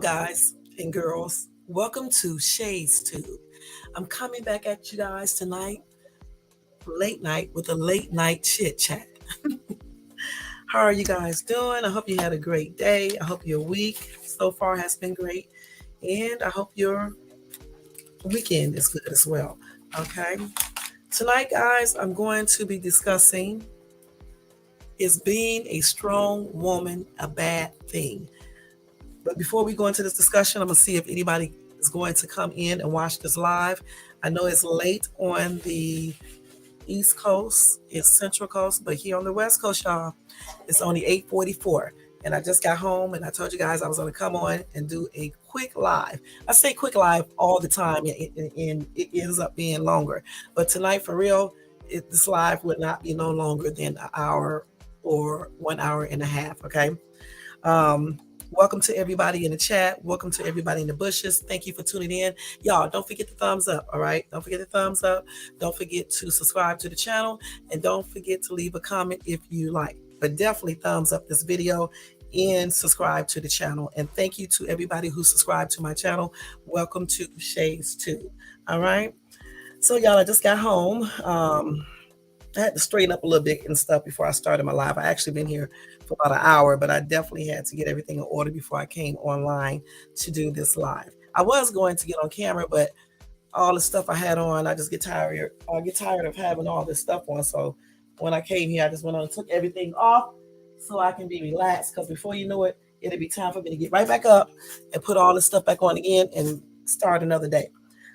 guys and girls. Welcome to Shades Tube. I'm coming back at you guys tonight, late night, with a late night chit chat. How are you guys doing? I hope you had a great day. I hope your week so far has been great. And I hope your weekend is good as well. Okay. Tonight, guys, I'm going to be discussing, is being a strong woman a bad thing? But before we go into this discussion, I'm going to see if anybody is going to come in and watch this live. I know it's late on the East Coast, it's Central Coast, but here on the West Coast, y'all, it's only 8:44. And I just got home and I told you guys I was going to come on and do a quick live. I say quick live all the time, and it ends up being longer. But tonight, for real, this live would not be no longer than an hour or 1 hour and a half, okay? Um, Welcome to everybody in the chat. Welcome to everybody in the bushes. Thank you for tuning in. Y'all, don't forget the thumbs up, all right? Don't forget the thumbs up. Don't forget to subscribe to the channel. And don't forget to leave a comment if you like. But definitely thumbs up this video and subscribe to the channel. And thank you to everybody who subscribed to my channel. Welcome to Shades 2. All right? So, y'all, I just got home. I had to straighten up a little bit and stuff before I started my live. I actually been here for about an hour, but I definitely had to get everything in order before I came online to do this live. I was going to get on camera, but all the stuff I had on, I just get tired. I get tired of having all this stuff on. So when I came here, I just went on and took everything off so I can be relaxed. Because before you know it, it'll be time for me to get right back up and put all this stuff back on again and start another day.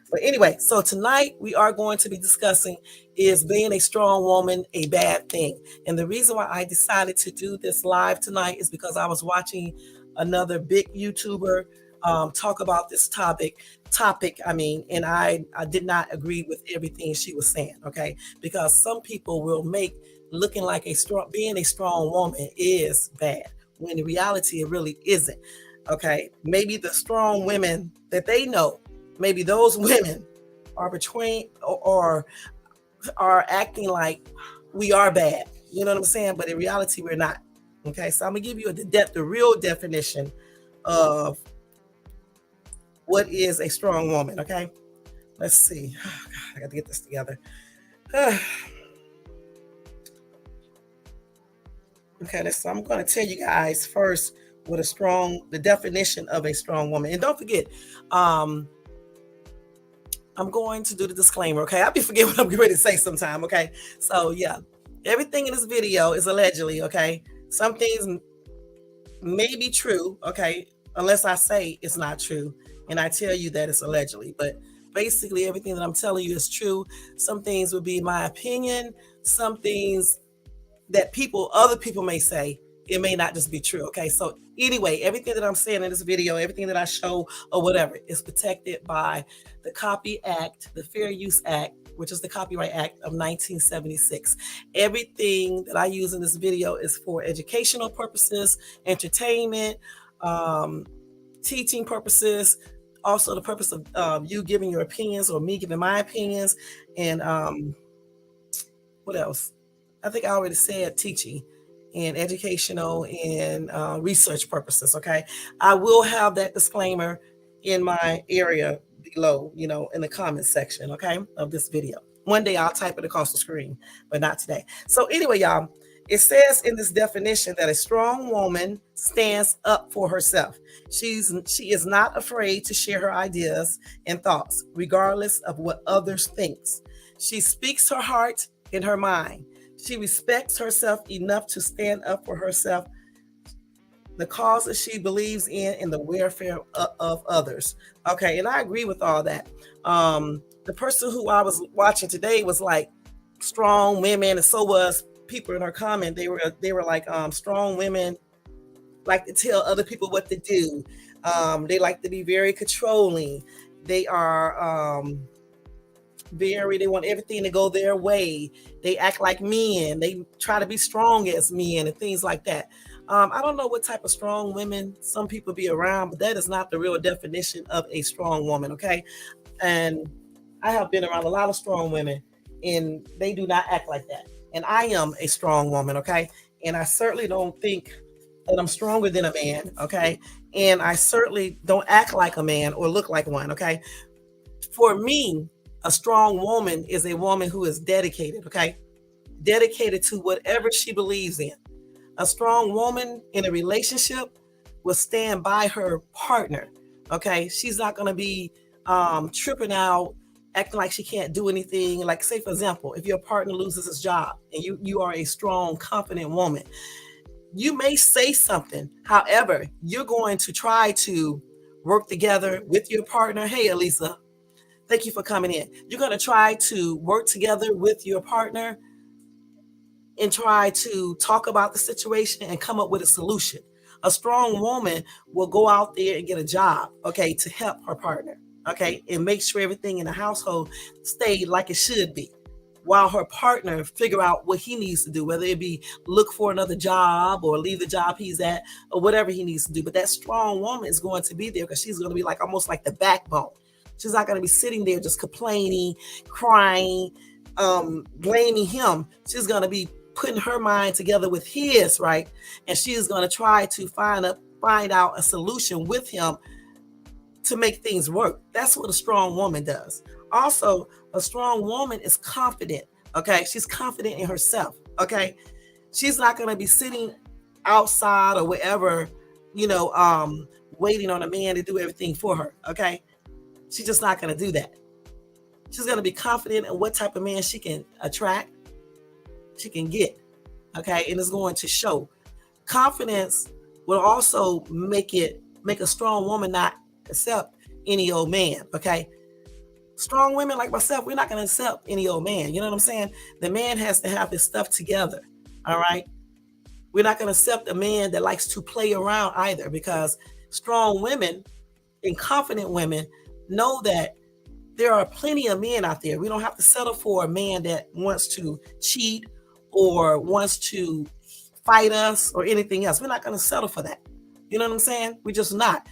But anyway, so tonight we are going to be discussing, is being a strong woman a bad thing? And the reason why I decided to do this live tonight is because I was watching another big YouTuber talk about this topic, and I did not agree with everything she was saying, okay? Because some people will make looking like being a strong woman is bad, when in reality it really isn't, okay? Maybe the strong women that they know, maybe those women are between or are acting like we are bad. You know what I'm saying? But in reality, we're not. Okay, so I'm gonna give you the real definition of what is a strong woman. Okay, let's see. Oh, God, I got to get this together. Okay, so I'm going to tell you guys first what the definition of a strong woman. And don't forget, I'm going to do the disclaimer, okay? I'll be forgetting what I'm getting ready to say sometime, okay? So, yeah, everything in this video is allegedly, okay? Some things may be true, okay, unless I say it's not true, and I tell you that it's allegedly. But basically, everything that I'm telling you is true. Some things would be my opinion. Some things that other people may say, it may not just be true, okay? So anyway, everything that I'm saying in this video, everything that I show or whatever is protected by the Copy Act, the Fair Use Act, which is the Copyright Act of 1976. Everything that I use in this video is for educational purposes, entertainment, teaching purposes, also the purpose of you giving your opinions or me giving my opinions, and what else? I think I already said teaching and educational and research purposes, okay? I will have that disclaimer in my area below, in the comments section, okay, of this video. One day I'll type it across the screen, but not today. So anyway, y'all, it says in this definition that a strong woman stands up for herself. She is not afraid to share her ideas and thoughts, regardless of what others think. She speaks her heart and her mind. She respects herself enough to stand up for herself, the causes she believes in, and the welfare of others. Okay, and I agree with all that. The person who I was watching today was like strong women, and so was people in her comment. They were like strong women like to tell other people what to do. They like to be very controlling. They are they want everything to go their way. They act like men. They try to be strong as men and things like that. I don't know what type of strong women some people be around, but that is not the real definition of a strong woman, okay? And I have been around a lot of strong women, and they do not act like that. And I am a strong woman, okay? And I certainly don't think and I'm stronger than a man, okay? And I certainly don't act like a man or look like one, okay? For me, a strong woman is a woman who is dedicated, okay? Dedicated to whatever she believes in. A strong woman in a relationship will stand by her partner. Okay. She's not going to be tripping out, acting like she can't do anything. Like, say, for example, if your partner loses his job and you are a strong, confident woman, you may say something. However, you're going to try to work together with your partner. Hey, Elisa, thank you for coming in. You're going to try to work together with your partner and try to talk about the situation and come up with a solution. A strong woman will go out there and get a job, okay, to help her partner, okay, and make sure everything in the household stay like it should be, while her partner figure out what he needs to do, whether it be look for another job or leave the job he's at or whatever he needs to do. But that strong woman is going to be there because she's going to be like almost like the backbone. She's not going to be sitting there just complaining, crying, blaming him. She's going to be putting her mind together with his, right? And she is going to try to find out a solution with him to make things work. That's what a strong woman does. Also, a strong woman is confident. Okay, she's confident in herself. Okay, she's not going to be sitting outside or wherever, waiting on a man to do everything for her. Okay, she's just not going to do that. She's going to be confident in what type of man she can attract, she can get. Okay, and it's going to show. Confidence will also make a strong woman not accept any old man. Okay, strong women like myself, we're not going to accept any old man. You know what I'm saying? The man has to have his stuff together. All right, we're not going to accept a man that likes to play around either, because strong women and confident women know that there are plenty of men out there. We don't have to settle for a man that wants to cheat or wants to fight us or anything else. We're not going to settle for that. You know what I'm saying? We're just not.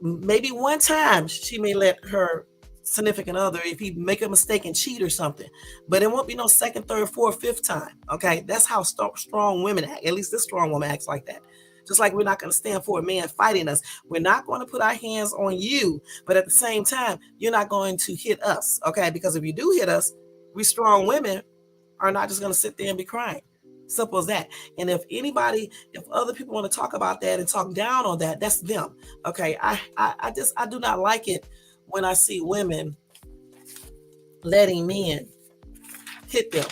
Maybe one time she may let her significant other, if he make a mistake and cheat or something, but it won't be no second, third, fourth, fifth time. Okay, that's how strong women act. At least this strong woman acts like that. Just like we're not going to stand for a man fighting us. We're not going to put our hands on you, but at the same time, you're not going to hit us. Okay, because if you do hit us, we strong women are not just going to sit there and be crying. Simple as that. And if other people want to talk about that and talk down on that, that's them. Okay, I do not like it when I see women letting men hit them.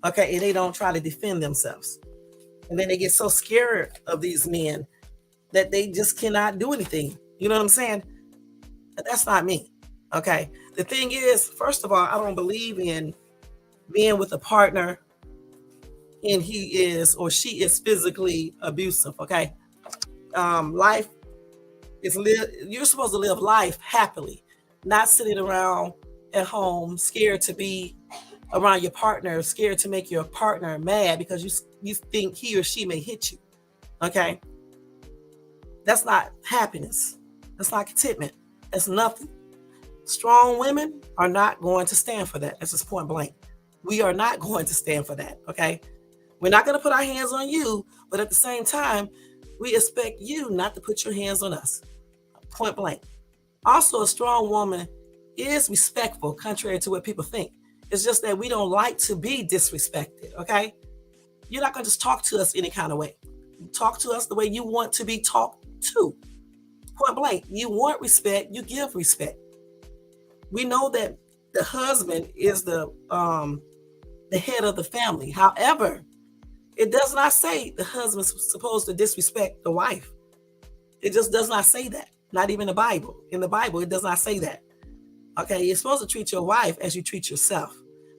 Okay, and they don't try to defend themselves. And then they get so scared of these men that they just cannot do anything. You know what I'm saying? That's not me. Okay. The thing is, first of all, I don't believe in being with a partner and he is or she is physically abusive. Okay. Life is you're supposed to live life happily, not sitting around at home scared to be around your partner, scared to make your partner mad because you think he or she may hit you. Okay, that's not happiness. That's not contentment. That's nothing. Strong women are not going to stand for that. That's just point blank. We are not going to stand for that. Okay, we're not going to put our hands on you, but at the same time, we expect you not to put your hands on us. Point blank. Also, a strong woman is respectful, contrary to what people think. It's just that we don't like to be disrespected, okay? You're not going to just talk to us any kind of way. You talk to us the way you want to be talked to. Point blank. You want respect, you give respect. We know that the husband is the head of the family. However, it does not say the husband's supposed to disrespect the wife. It just does not say that. Not even the Bible. In the Bible, it does not say that. Okay, you're supposed to treat your wife as you treat yourself.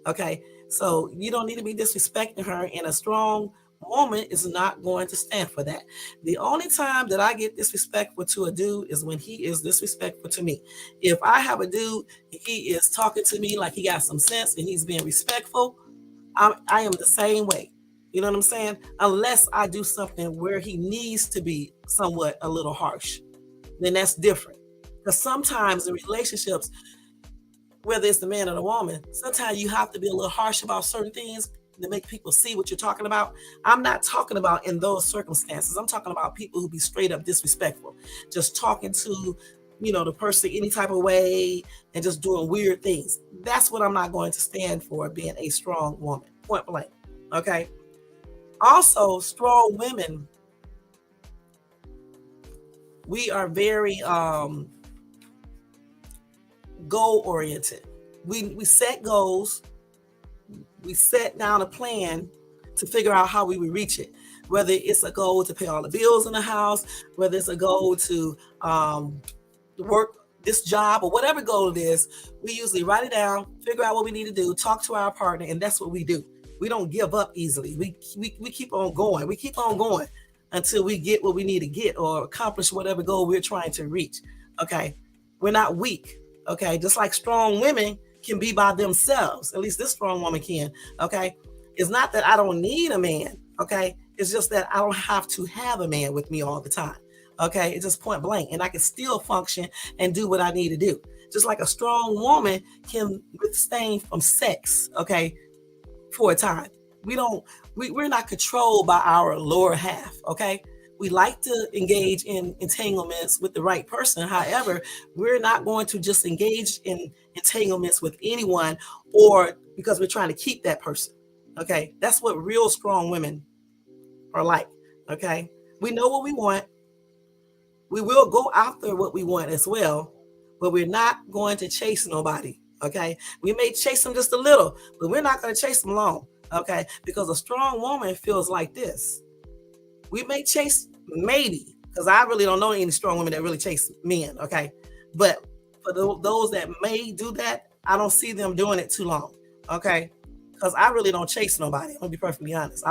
Okay, so you don't need to be disrespecting her, and a strong woman is not going to stand for that. The only time that I get disrespectful to a dude is when he is disrespectful to me. If I have a dude, he is talking to me like he got some sense and he's being respectful, I am the same way. You know what I'm saying? Unless I do something where he needs to be somewhat a little harsh, then that's different. Because sometimes in relationships, whether it's the man or the woman, sometimes you have to be a little harsh about certain things to make people see what you're talking about. I'm not talking about in those circumstances. I'm talking about people who be straight up disrespectful, just talking to, the person any type of way and just doing weird things. That's what I'm not going to stand for, being a strong woman, point blank. Okay. Also, strong women, we are very goal oriented. We set goals, we set down a plan to figure out how we would reach it. Whether it's a goal to pay all the bills in the house, whether it's a goal to work this job, or whatever goal it is, we usually write it down, figure out what we need to do, talk to our partner, and that's what we do. We don't give up easily. We keep on going. We keep on going until we get what we need to get or accomplish whatever goal we're trying to reach. Okay. We're not weak. Okay. Just like strong women can be by themselves. At least this strong woman can. Okay. It's not that I don't need a man. Okay. It's just that I don't have to have a man with me all the time. Okay. It's just point blank. And I can still function and do what I need to do. Just like a strong woman can withstand from sex. Okay. For a time. We're not controlled by our lower half. Okay. We like to engage in entanglements with the right person. However, we're not going to just engage in entanglements with anyone or because we're trying to keep that person. Okay. That's what real strong women are like. Okay. We know what we want. We will go after what we want as well, but we're not going to chase nobody. Okay. We may chase them just a little, but we're not going to chase them long. Okay. Because a strong woman feels like this. We may chase, maybe, because I really don't know any strong women that really chase men. Okay. But for those that may do that, I don't see them doing it too long. Okay. Because I really don't chase nobody. I'm going to be perfectly honest.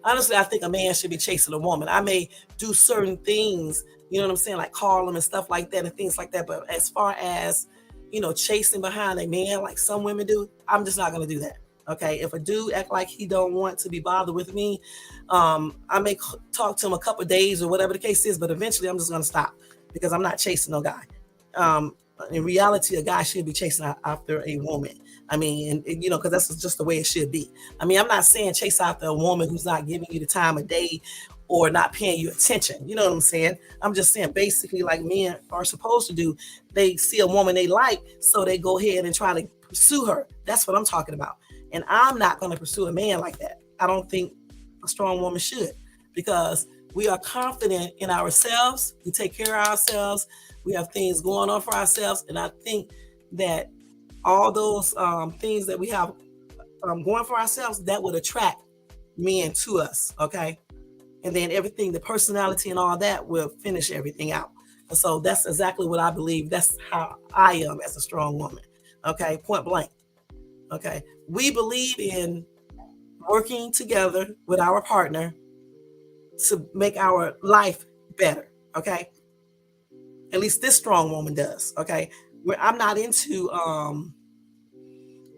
Honestly, I think a man should be chasing a woman. I may do certain things, you know what I'm saying, like call them and stuff like that and things like that. But as far as, chasing behind a man like some women do, I'm just not going to do that. Okay. If a dude act like he don't want to be bothered with me, I may talk to him a couple of days or whatever the case is, but eventually I'm just going to stop because I'm not chasing no guy. In reality, a guy should be chasing after a woman. I mean, and because that's just the way it should be. I mean, I'm not saying chase after a woman who's not giving you the time of day or not paying you attention. You know what I'm saying? I'm just saying basically like men are supposed to do. They see a woman they like, so they go ahead and try to pursue her. That's what I'm talking about. And I'm not going to pursue a man like that. I don't think a strong woman should, because we are confident in ourselves. We take care of ourselves. We have things going on for ourselves. And I think that all those things that we have going for ourselves, that would attract men to us. Okay. And then everything, the personality and all that will finish everything out. And so that's exactly what I believe. That's how I am as a strong woman. Okay. Point blank. Okay. We believe in working together with our partner to make our life better. Okay. At least this strong woman does. Okay. Where I'm not into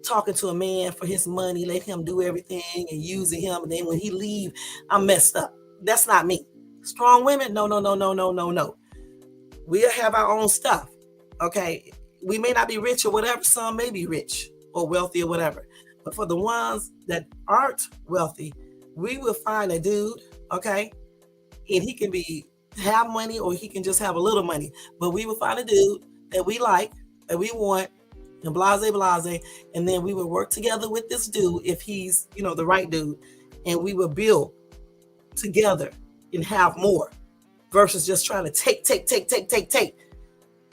talking to a man for his money, let him do everything and using him. And then when he leave, I'm messed up. That's not me. Strong women, no, no, no, no, no, no, no. We'll have our own stuff. Okay. We may not be rich or whatever. Some may be rich or wealthy or whatever. But for the ones that aren't wealthy, we will find a dude, okay? And he can have money or he can just have a little money. But we will find a dude that we like, that we want, and blase. And then we will work together with this dude if he's, the right dude. And we will build together and have more versus just trying to take.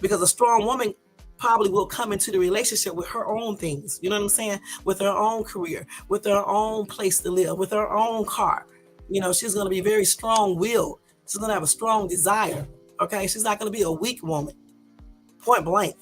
Because a strong woman probably will come into the relationship with her own things, you know what I'm saying? With her own career, with her own place to live, with her own car. She's going to be very strong-willed. She's going to have a strong desire, okay? She's not going to be a weak woman, point blank.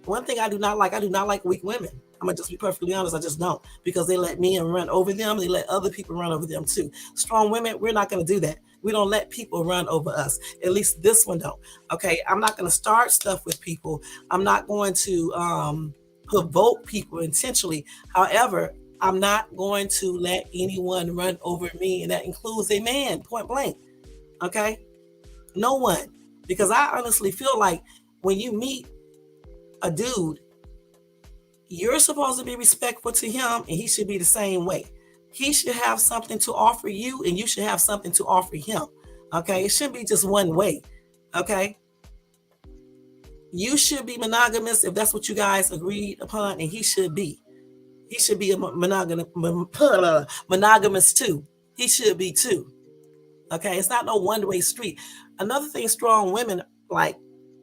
One thing I do not like weak women. I'm going to just be perfectly honest, I just don't. Because they let men run over them, they let other people run over them too. Strong women, we're not going to do that. We don't let people run over us. At least this one don't. Okay, I'm not going to start stuff with people. I'm not going to provoke people intentionally. However, I'm not going to let anyone run over me, and that includes a man, point blank. Okay, no one. Because I honestly feel like when you meet a dude, You're supposed to be respectful to him, and he should be the same way. He should have something to offer you, and you should have something to offer him. Okay, it shouldn't be just one way. Okay, you should be monogamous if that's what you guys agreed upon, and he should be. He should be a monogamous too. He should be too. Okay, it's not no one-way street. Another thing strong women like,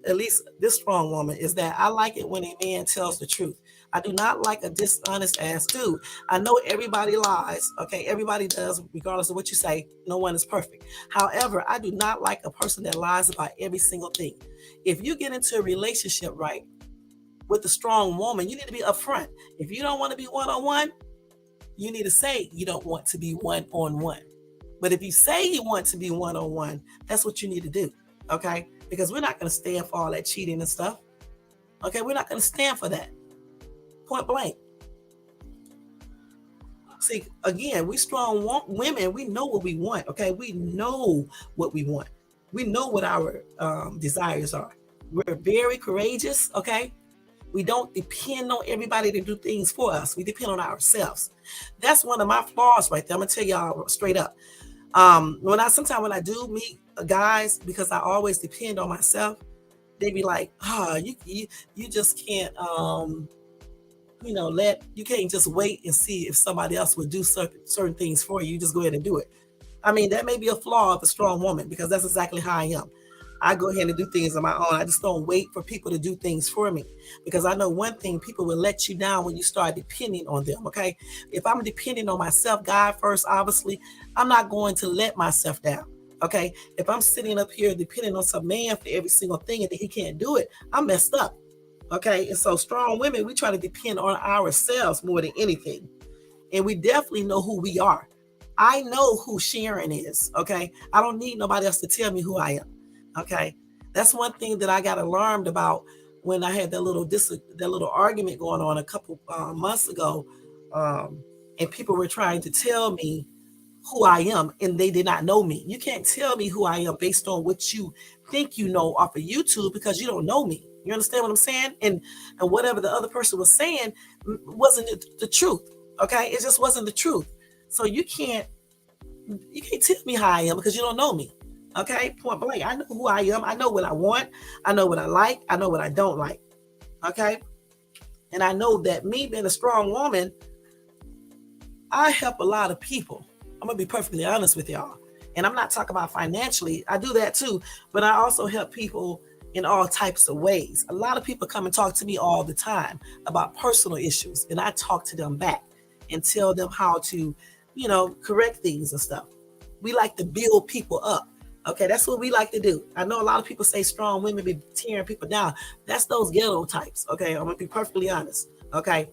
at least this strong woman, is that I like it when a man tells the truth. I do not like a dishonest ass dude. I know everybody lies. Okay, everybody does, regardless of what you say. No one is perfect. However, I do not like a person that lies about every single thing. If you get into a relationship, right, with a strong woman, you need to be upfront. If you don't want to be one-on-one, you need to say you don't want to be one-on-one. But if you say you want to be one-on-one, that's what you need to do. Okay, because we're not going to stand for all that cheating and stuff. Okay, we're not going to stand for that. Point blank. See, again, we strong women, we know what we want. Okay, we know what we want. We know what our desires are. We're very courageous. Okay, we don't depend on everybody to do things for us. We depend on ourselves. That's one of my flaws right there. I'm gonna tell y'all straight up. Sometimes when I do meet guys, because I always depend on myself, they be like, you just can't you can't just wait and see if somebody else would do certain things for you. You just go ahead and do it. I mean, that may be a flaw of a strong woman, because that's exactly how I am. I go ahead and do things on my own. I just don't wait for people to do things for me, because I know one thing: people will let you down when you start depending on them. Okay, if I'm depending on myself, God first, obviously, I'm not going to let myself down. Okay, if I'm sitting up here depending on some man for every single thing and he can't do it, I'm messed up. Okay, and so strong women, we try to depend on ourselves more than anything, and we definitely know who we are. I know who Sharon is. Okay, I don't need nobody else to tell me who I am. Okay, that's one thing that I got alarmed about when I had that little argument going on a couple months ago, and people were trying to tell me who I am, and they did not know me. You can't tell me who I am based on what you think you know off of YouTube, because you don't know me. You understand what I'm saying? And whatever the other person was saying wasn't the truth. Okay, it just wasn't the truth. So you can't tell me how I am, because you don't know me. Okay, point blank. I know who I am. I know what I want. I know what I like. I know what I don't like. Okay, and I know that me being a strong woman, I help a lot of people. I'm gonna be perfectly honest with y'all. And I'm not talking about financially. I do that too, but I also help people in all types of ways. A lot of people come and talk to me all the time about personal issues, and I talk to them back and tell them how to, correct things and stuff. We like to build people up. Okay, that's what we like to do. I know a lot of people say strong women be tearing people down. That's those ghetto types. Okay, I'm gonna be perfectly honest. Okay,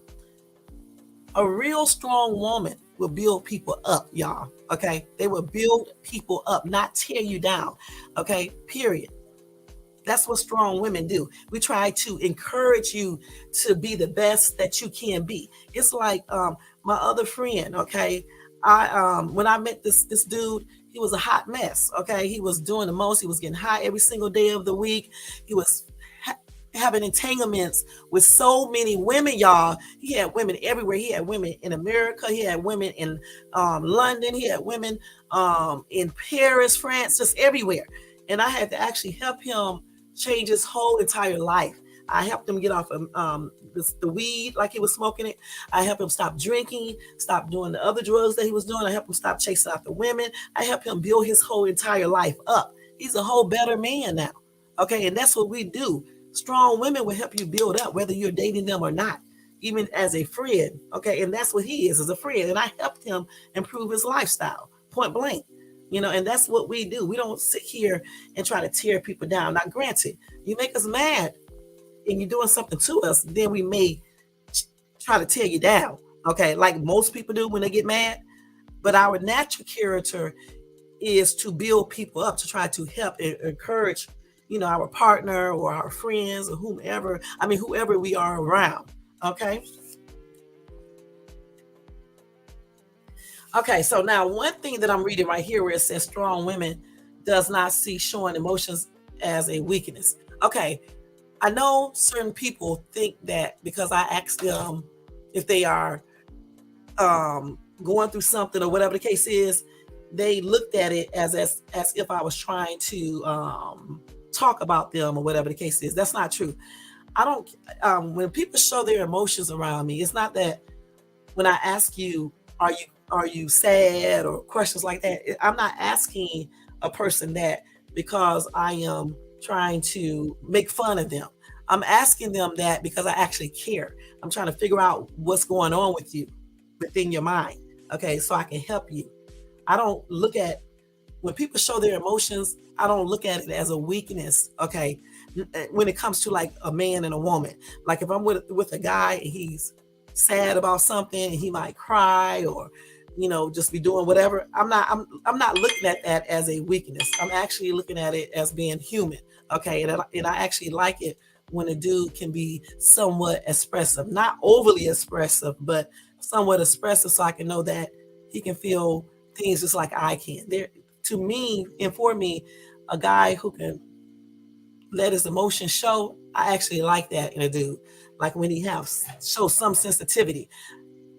a real strong woman will build people up, y'all. Okay, they will build people up, not tear you down. Okay, period. That's what strong women do. We try to encourage you to be the best that you can be. It's like my other friend. Okay, I when I met this dude, he was a hot mess. Okay, he was doing the most. He was getting high every single day of the week. He was having entanglements with so many women, y'all. He had women everywhere. He had women in America. He had women in London. He had women in Paris, France, just everywhere. And I had to actually help him change his whole entire life. I helped him get off of the weed, like he was smoking it. I helped him stop drinking, stop doing the other drugs that he was doing. I helped him stop chasing after women. I helped him build his whole entire life up. He's a whole better man now. Okay, and that's what we do. Strong women will help you build up, whether you're dating them or not, even as a friend. Okay, and that's what he is, as a friend. And I helped him improve his lifestyle, point blank. And that's what we do. We don't sit here and try to tear people down. Now, granted, you make us mad and you're doing something to us, then we may try to tear you down. Okay, like most people do when they get mad. But our natural character is to build people up, to try to help and encourage, our partner or our friends or whoever we are around. Okay. Okay, so now one thing that I'm reading right here where it says strong women does not see showing emotions as a weakness. Okay, I know certain people think that because I asked them if they are going through something or whatever the case is, they looked at it as if I was trying to talk about them or whatever the case is. That's not true. I don't. When people show their emotions around me, it's not that when I ask you, are you sad or questions like that. I'm not asking a person that because I am trying to make fun of them. I'm asking them that because I actually care. I'm trying to figure out what's going on with you within your mind. Okay, so I can help you. I don't look at when people show their emotions, I don't look at it as a weakness. Okay, when it comes to like a man and a woman, like if I'm with a guy and he's sad about something and he might cry or just be doing whatever, I'm not looking at that as a weakness. I'm actually looking at it as being human. Okay, and I actually like it when a dude can be somewhat expressive, not overly expressive, but somewhat expressive, so I can know that he can feel things just like I can. There, to me and for me, a guy who can let his emotions show, I actually like that in a dude. Like when he has show some sensitivity.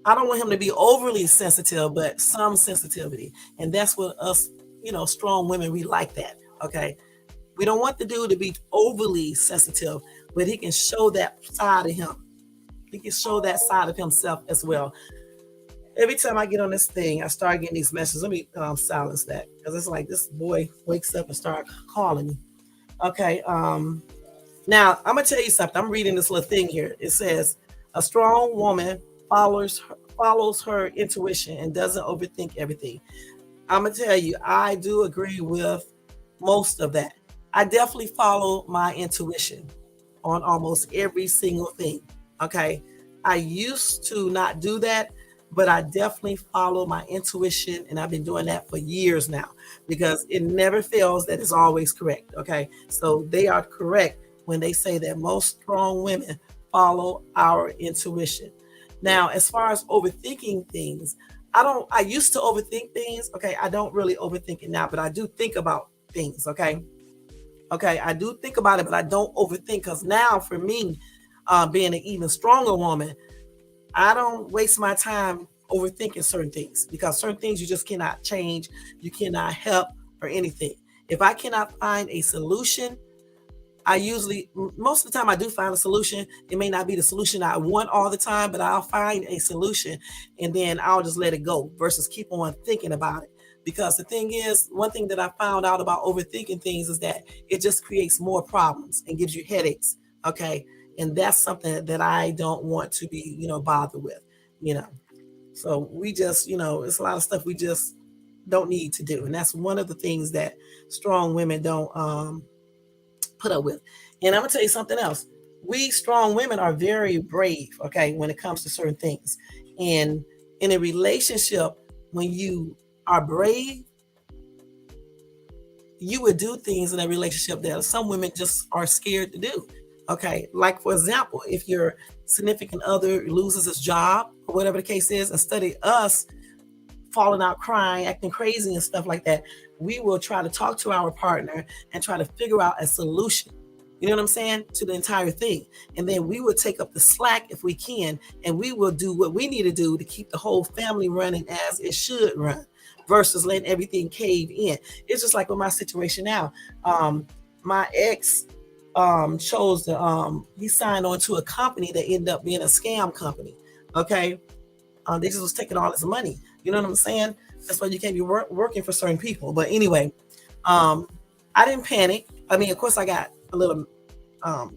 I don't want him to be overly sensitive, but some sensitivity. And that's what us, strong women, we like that. Okay. We don't want the dude to be overly sensitive, but he can show that side of him. He can show that side of himself as well. Every time I get on this thing, I start getting these messages. Let me silence that because it's like this boy wakes up and start calling me. Okay. Now I'm gonna tell you something. I'm reading this little thing here. It says a strong woman follows her intuition and doesn't overthink everything. I'm gonna tell you, I do agree with most of that. I definitely follow my intuition on almost every single thing. Okay. I used to not do that, but I definitely follow my intuition, and I've been doing that for years now because it never fails that it's always correct. Okay. So they are correct when they say that most strong women follow our intuition. Now, as far as overthinking things, I used to overthink things. Okay. I don't really overthink it now, but I do think about things. Okay. Okay, I do think about it, but I don't overthink because now for me, being an even stronger woman, I don't waste my time overthinking certain things because certain things you just cannot change, you cannot help or anything. If I cannot find a solution, I usually, most of the time, I do find a solution. It may not be the solution I want all the time, but I'll find a solution and then I'll just let it go versus keep on thinking about it. Because the thing is, one thing that I found out about overthinking things is that it just creates more problems and gives you headaches. Okay. And that's something that I don't want to be, bothered with, you know. So we just, it's a lot of stuff we just don't need to do. And that's one of the things that strong women don't put up with. And I'm gonna tell you something else. We strong women are very brave, okay, when it comes to certain things. And in a relationship, when you are brave, you would do things in a relationship that some women just are scared to do. Okay, like for example, if your significant other loses his job or whatever the case is, instead of us falling out crying, acting crazy and stuff like that, we will try to talk to our partner and try to figure out a solution. You know what I'm saying? To the entire thing. And then we will take up the slack if we can, and we will do what we need to do to keep the whole family running as it should run versus letting everything cave in. It's just like with my situation now. My ex chose to he signed on to a company that ended up being a scam company. Okay. They just was taking all his money. You know what I'm saying? That's why you can't be working for certain people. But anyway, I didn't panic. I mean, of course, I got a little,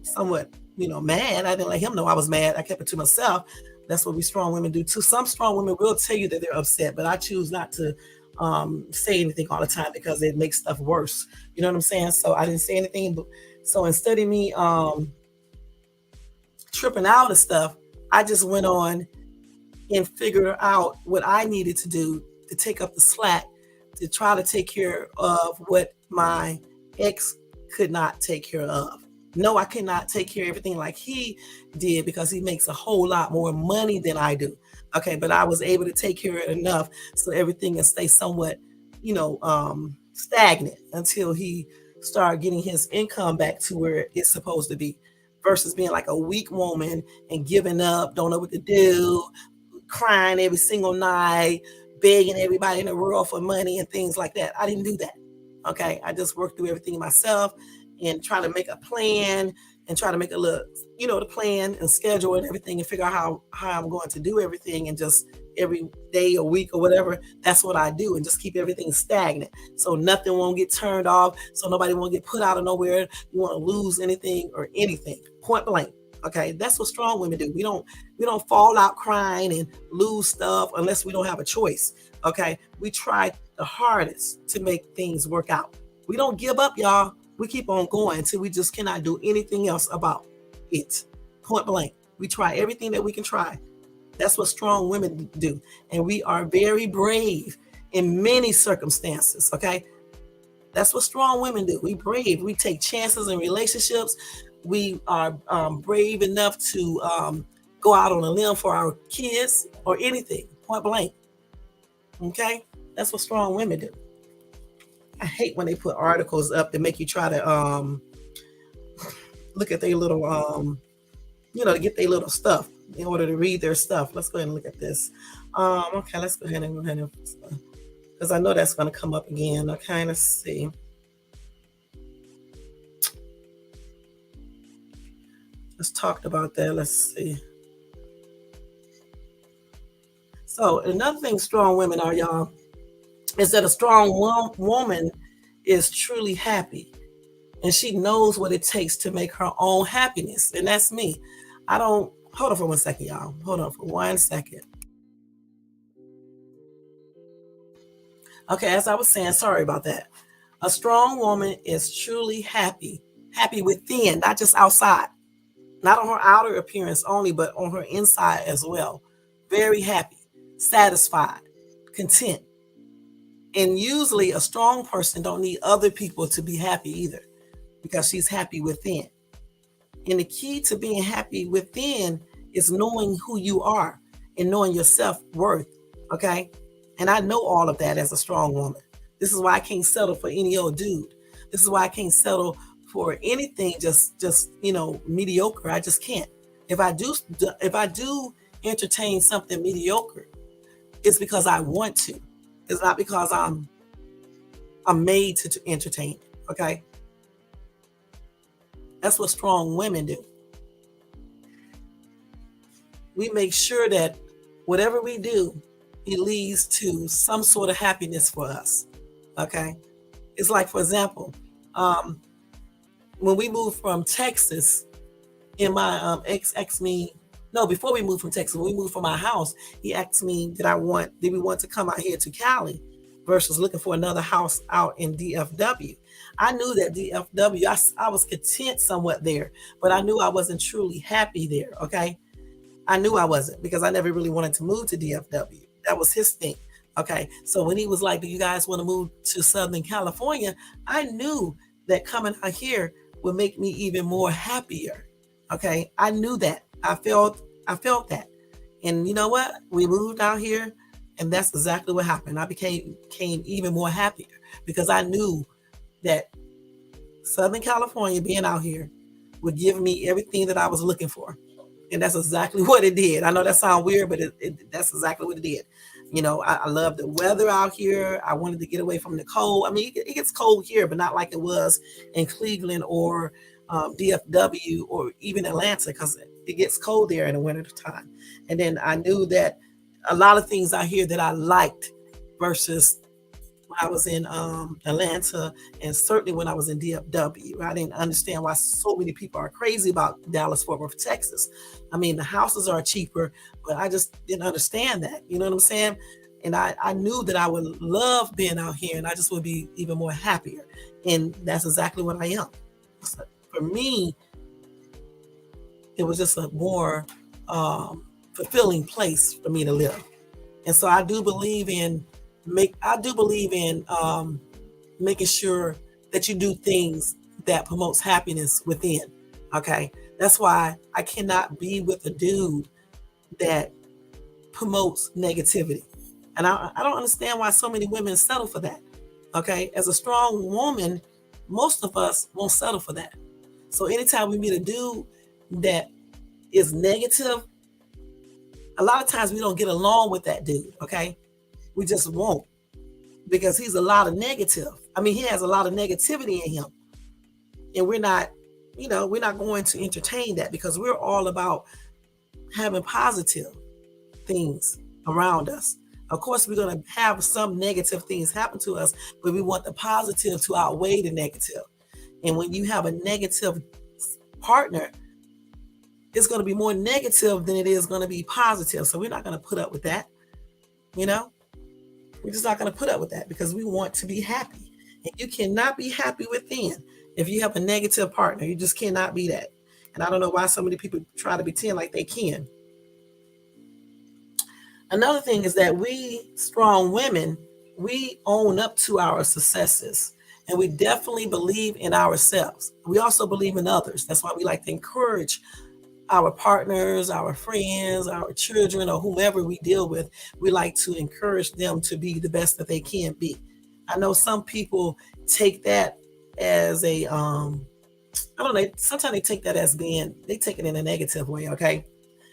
somewhat, mad. I didn't let him know I was mad. I kept it to myself. That's what we strong women do too. Some strong women will tell you that they're upset, but I choose not to say anything all the time because it makes stuff worse. You know what I'm saying? So I didn't say anything. But so instead of me tripping out and stuff, I just went on and figure out what I needed to do to take up the slack to try to take care of what my ex could not take care of. No, I could not take care of everything like he did because he makes a whole lot more money than I do. Okay, but I was able to take care of it enough so everything can stay somewhat, stagnant until he started getting his income back to where it's supposed to be versus being like a weak woman and giving up, don't know what to do, crying every single night, begging everybody in the world for money and things like that. I didn't do that. Okay. I just worked through everything myself and try to make a plan and try to make a look, the plan and schedule and everything and figure out how I'm going to do everything and just every day or week or whatever. That's what I do and just keep everything stagnant. So nothing won't get turned off. So nobody won't get put out of nowhere. You want to lose anything or anything. Point blank. Okay. That's what strong women do. We don't fall out crying and lose stuff unless we don't have a choice. Okay. We try the hardest to make things work out. We don't give up, y'all. We keep on going until we just cannot do anything else about it. Point blank. We try everything that we can try. That's what strong women do. And we are very brave in many circumstances. Okay. That's what strong women do. We brave. We take chances in relationships. We are brave enough to go out on a limb for our kids or anything. Point blank. Okay. That's what strong women do. I hate when they put articles up that make you try to look at their little to get their little stuff in order to read their stuff. Let's go ahead and look at this. Okay, let's go ahead and because I know that's going to come up again. Okay, let's see. Let's talk about that. Let's see. So another thing strong women are, y'all, is that a strong woman is truly happy. And she knows what it takes to make her own happiness. And that's me. Hold on for 1 second, y'all. Hold on for 1 second. Okay, as I was saying, sorry about that. A strong woman is truly happy within, not just outside, not on her outer appearance only, but on her inside as well. Very happy, satisfied, content. And usually a strong person don't need other people to be happy either, because she's happy within. And the key to being happy within is knowing who you are and knowing your self-worth. Okay. And I know all of that as a strong woman. This is why I can't settle for any old dude. This is why I can't settle for anything just mediocre. I just can't. If I do entertain something mediocre, it's because I want to. It's not because I'm made to entertain. Okay. That's what strong women do. We make sure that whatever we do, it leads to some sort of happiness for us. Okay. It's like, for example, when we moved from Texas, and my ex asked me, no, before we moved from Texas, when we moved from our house, he asked me, did we want to come out here to Cali versus looking for another house out in DFW. I knew that DFW, I was content somewhat there, but I knew I wasn't truly happy there. Okay. I knew I wasn't, because I never really wanted to move to DFW. That was his thing. Okay. So when he was like, do you guys want to move to Southern California? I knew that coming out here would make me even more happier. Okay. I knew that. I felt that. And you know what? We moved out here, and that's exactly what happened. I became even more happier because I knew that Southern California, being out here, would give me everything that I was looking for. And that's exactly what it did. I know that sounds weird, but that's exactly what it did. I love the weather out here. I wanted to get away from the cold. I mean, it gets cold here, but not like it was in Cleveland or DFW or even Atlanta, because it gets cold there in the winter time. And then I knew that a lot of things out here that I liked versus when I was in Atlanta, and certainly when I was in DFW. I didn't understand why so many people are crazy about Dallas-Fort Worth, Texas. I mean, the houses are cheaper, but I just didn't understand that. You know what I'm saying? And I knew that I would love being out here, and I just would be even more happier. And that's exactly what I am. So for me, it was just a more fulfilling place for me to live. And so I do believe in making sure that you do things that promotes happiness within. Okay. That's why I cannot be with a dude that promotes negativity. And I don't understand why so many women settle for that. Okay. As a strong woman, most of us won't settle for that. So anytime we meet a dude that is negative, a lot of times we don't get along with that dude, okay? We just won't, because he's a lot of negative. I mean, he has a lot of negativity in him. And we're not going to entertain that, because we're all about having positive things around us. Of course, we're going to have some negative things happen to us, but we want the positive to outweigh the negative. And when you have a negative partner, it's going to be more negative than it is going to be positive. So we're not going to put up with that. You know, we're just not going to put up with that, because we want to be happy. And you cannot be happy within if you have a negative partner. You just cannot be that. And I don't know why so many people try to pretend like they can. Another thing is that we strong women, we own up to our successes, and we definitely believe in ourselves. We also believe in others. That's why we like to encourage our partners, our friends, our children, or whomever we deal with. We like to encourage them to be the best that they can be. I know some people take that as a I don't know, sometimes they take that as they take it in a negative way, okay?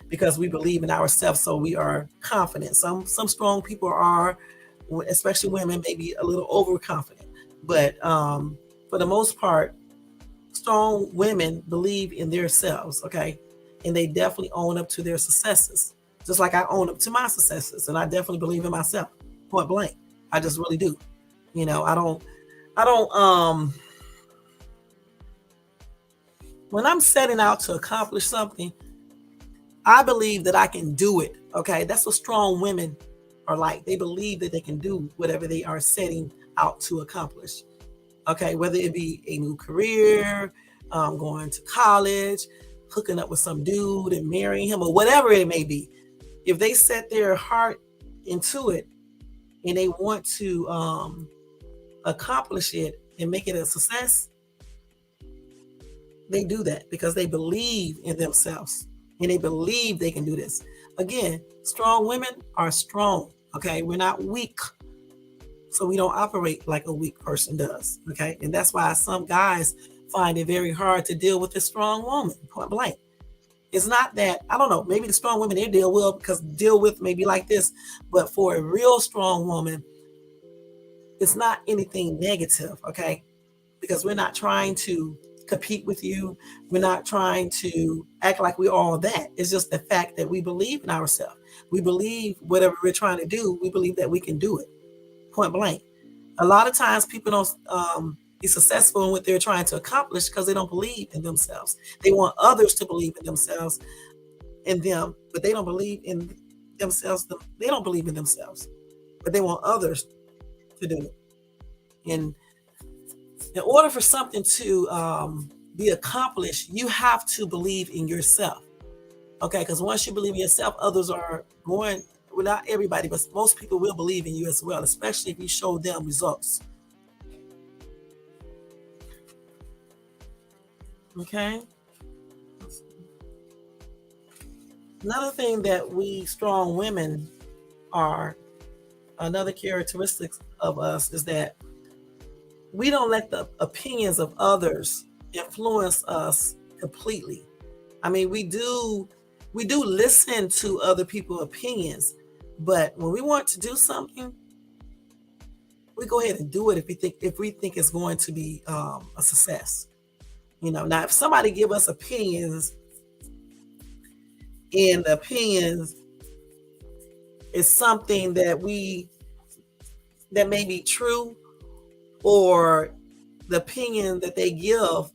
Because we believe in ourselves, so we are confident. Some strong people are, especially women, maybe a little overconfident. But for the most part, strong women believe in themselves, okay? And they definitely own up to their successes. Just like I own up to my successes, and I definitely believe in myself, point blank. I just really do. You know, I don't when I'm setting out to accomplish something, I believe that I can do it. Okay. That's what strong women are like. They believe that they can do whatever they are setting out to accomplish. Okay. Whether it be a new career, going to college, hooking up with some dude and marrying him, or whatever it may be. If they set their heart into it and they want to accomplish it and make it a success, they do that because they believe in themselves and they believe they can do this. Again, strong women are strong. Okay. We're not weak. So we don't operate like a weak person does. Okay. And that's why some guys find it very hard to deal with a strong woman, point blank. It's not that, I don't know, maybe the strong women they deal with maybe like this, but for a real strong woman, it's not anything negative. Okay. Because we're not trying to compete with you. We're not trying to act like we're all that. It's just the fact that we believe in ourselves. We believe whatever we're trying to do, we believe that we can do it. Point blank. A lot of times people don't be successful in what they're trying to accomplish because they don't believe in themselves. They want others to believe in themselves, in them, but they don't believe in themselves. They don't believe in themselves, but they want others to do it. And in order for something to be accomplished, you have to believe in yourself. Okay, because once you believe in yourself, others are going, well, not everybody, but most people will believe in you as well, especially if you show them results. Okay. Another thing that we strong women are, another characteristic of us is that we don't let the opinions of others influence us completely. I mean, we do listen to other people's opinions, but when we want to do something, we go ahead and do it if we think it's going to be a success. You know, now if somebody give us opinions and the opinions is something that may be true, or the opinion that they give